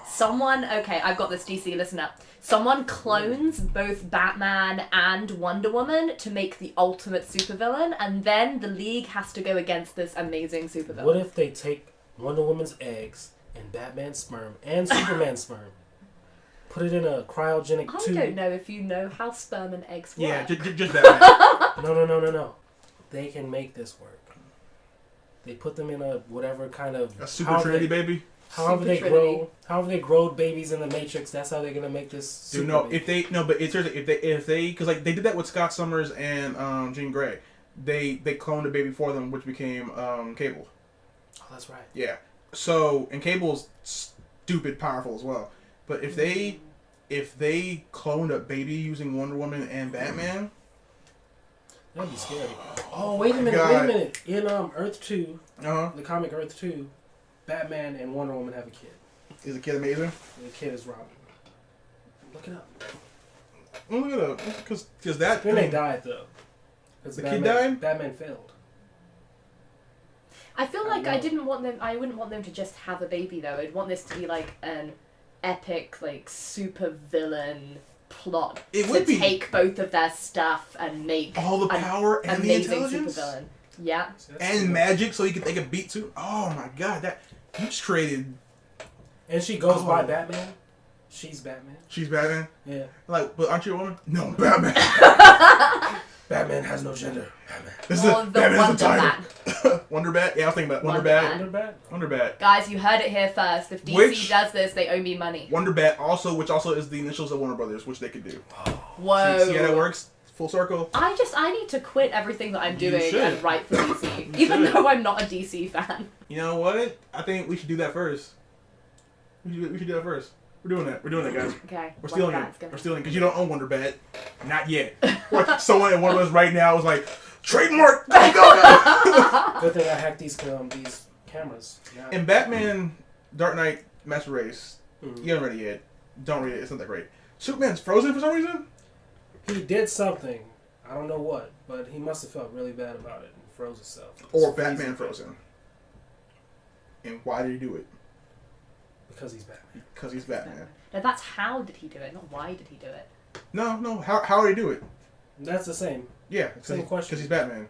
Someone, okay, I've got this, DC, listen up. Someone clones both Batman and Wonder Woman to make the ultimate supervillain, and then the League has to go against this amazing supervillain. What if they take Wonder Woman's eggs and Batman's sperm and Superman's sperm, put it in a cryogenic I tube? don't know if you know how sperm and eggs work. Yeah, just Batman. No. They can make this work. They put them in a whatever kind of A super Trinity baby. However they grow babies in the Matrix, that's how they're gonna make this. Dude, no, but it's seriously, if they, because like they did that with Scott Summers and Jean Grey, they cloned a baby for them, which became Cable. Oh, that's right. Yeah. So, and Cable's stupid powerful as well. But if they cloned a baby using Wonder Woman and Batman, That'd be scary. Oh, wait a minute. In Earth 2, the comic Earth 2, Batman and Wonder Woman have a kid. Is the kid amazing? The kid is Robin. Look it up. Look it up. Because that... Then they died, though. The kid died? Batman failed. I feel like I wouldn't want them to just have a baby, though. I'd want this to be like an epic, like, super villain plot take both of their stuff and make all the power and the intelligence, supervillain. Yeah, and magic, so they could beat too. Oh my god, that you just created. And she goes by Batman. She's Batman. She's Batman. Yeah. Like, but aren't you a woman? No, Batman. Batman has no gender. Batman. This is Batman's a title. Wonder Bat. Yeah, I was thinking about Wonder Bat. Wonder Bat. Guys, you heard it here first. If DC does this, they owe me money. Wonder Bat which also is the initials of Warner Brothers, which they could do. Whoa. See how that works? Full circle. I need to quit everything that I'm doing and write for DC, even though I'm not a DC fan. You know what? I think we should do that first. We should do that first. We're doing that, guys. Okay. We're stealing it. We're stealing it because you don't own Wonder Bat. Not yet. Someone in one of us right now is like, trademark! Go, go! Good thing I hacked these cameras. Yeah. In Batman Dark Knight Master Race, you haven't read it yet. Don't read it. It's not that great. Superman's frozen for some reason? He did something. I don't know what, but he must have felt really bad about it and froze himself. Or Batman frozen. And why did he do it? Because he's Batman. Because he's Batman. No, that's how did he do it, not why did he do it. No. How did he do it? That's the same. Yeah. Same question. Because he's Batman.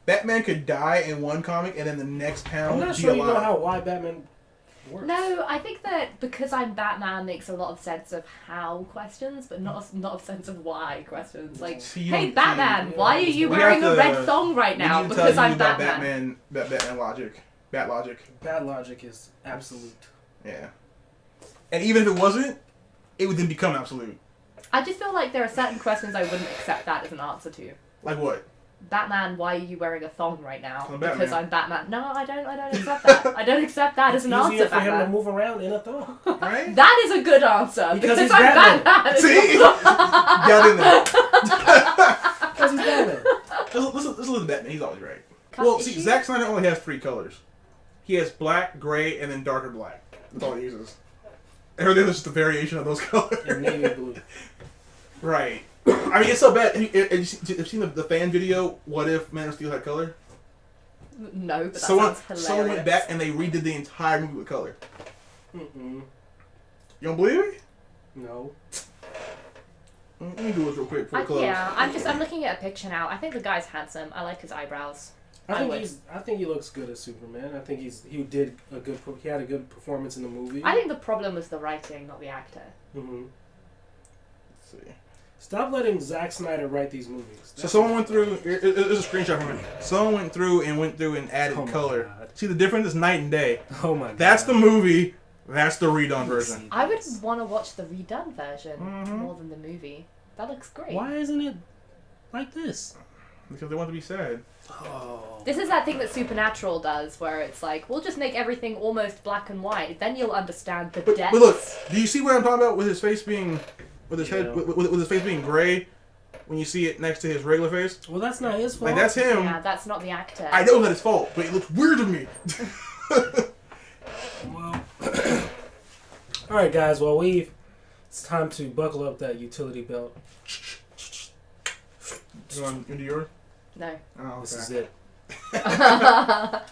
Batman could die in one comic and then the next panel I'm not sure you know why Batman works. No, I think that because I'm Batman makes a lot of sense of how questions, but not of sense of why questions. Like, hey Batman, why are you wearing a red thong right now? Because I'm Batman. Batman logic. Bat logic. Bat logic is absolute. Yeah. And even if it wasn't, it would then become absolute. I just feel like there are certain questions I wouldn't accept that as an answer to. Like what? Batman, why are you wearing a thong right now? Because I'm Batman. No, I don't accept that. I don't accept that as an answer, It's easier for Batman. him to move around in a thong. Right? That is a good answer. Because he's I'm Batman. See? Got in there. Because he's Batman. Listen to Batman. He's always right. Well, see, Zack Snyder only has 3 colors. He has black, gray, and then darker black. That's all he uses. Everything is just a variation of those colors. And navy blue. Right. I mean, it's so bad. Have you seen the fan video, What If Man of Steel had color? No, but that sounds hilarious. Someone went back and they redid the entire movie with color. Mm-mm. You don't believe me? No. Let me do this real quick before we close. Yeah, I'm looking at a picture now. I think the guy's handsome. I like his eyebrows. I think he looks good as Superman. I think he had a good performance in the movie. I think the problem was the writing, not the actor. Mm-hmm. Let's see. Stop letting Zack Snyder write these movies. So someone went through. There's a screenshot from it. Someone went through and added color. God. See the difference is night and day. Oh my god. That's the movie. That's the redone version. I would want to watch the redone version more than the movie. That looks great. Why isn't it like this? Because they want to be sad. Oh. This is that thing that Supernatural does, where it's like, we'll just make everything almost black and white. Then you'll understand the depth. But look, do you see what I'm talking about with his face being, with his head, with his face being gray? When you see it next to his regular face. Well, that's not his fault. Like that's him. Yeah, that's not the actor. I know that it's fault, but it looks weird to me. Well. All right, guys. Well, it's time to buckle up that utility belt. You want to do yours? No. Oh, okay. This is it. All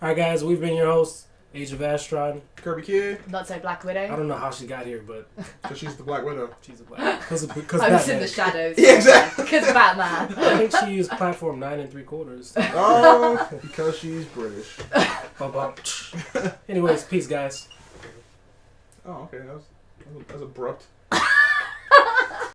right, guys. We've been your hosts, Age of Ashtron. Kirby Kid. Not so Black Widow. I don't know how she got here, but Because she's the Black Widow. she's a black. Because I was in the shadows. Yeah, exactly. Because Batman. I think she used platform 9 3/4. Oh, because she's British. Anyways, peace, guys. Oh, okay. That was abrupt.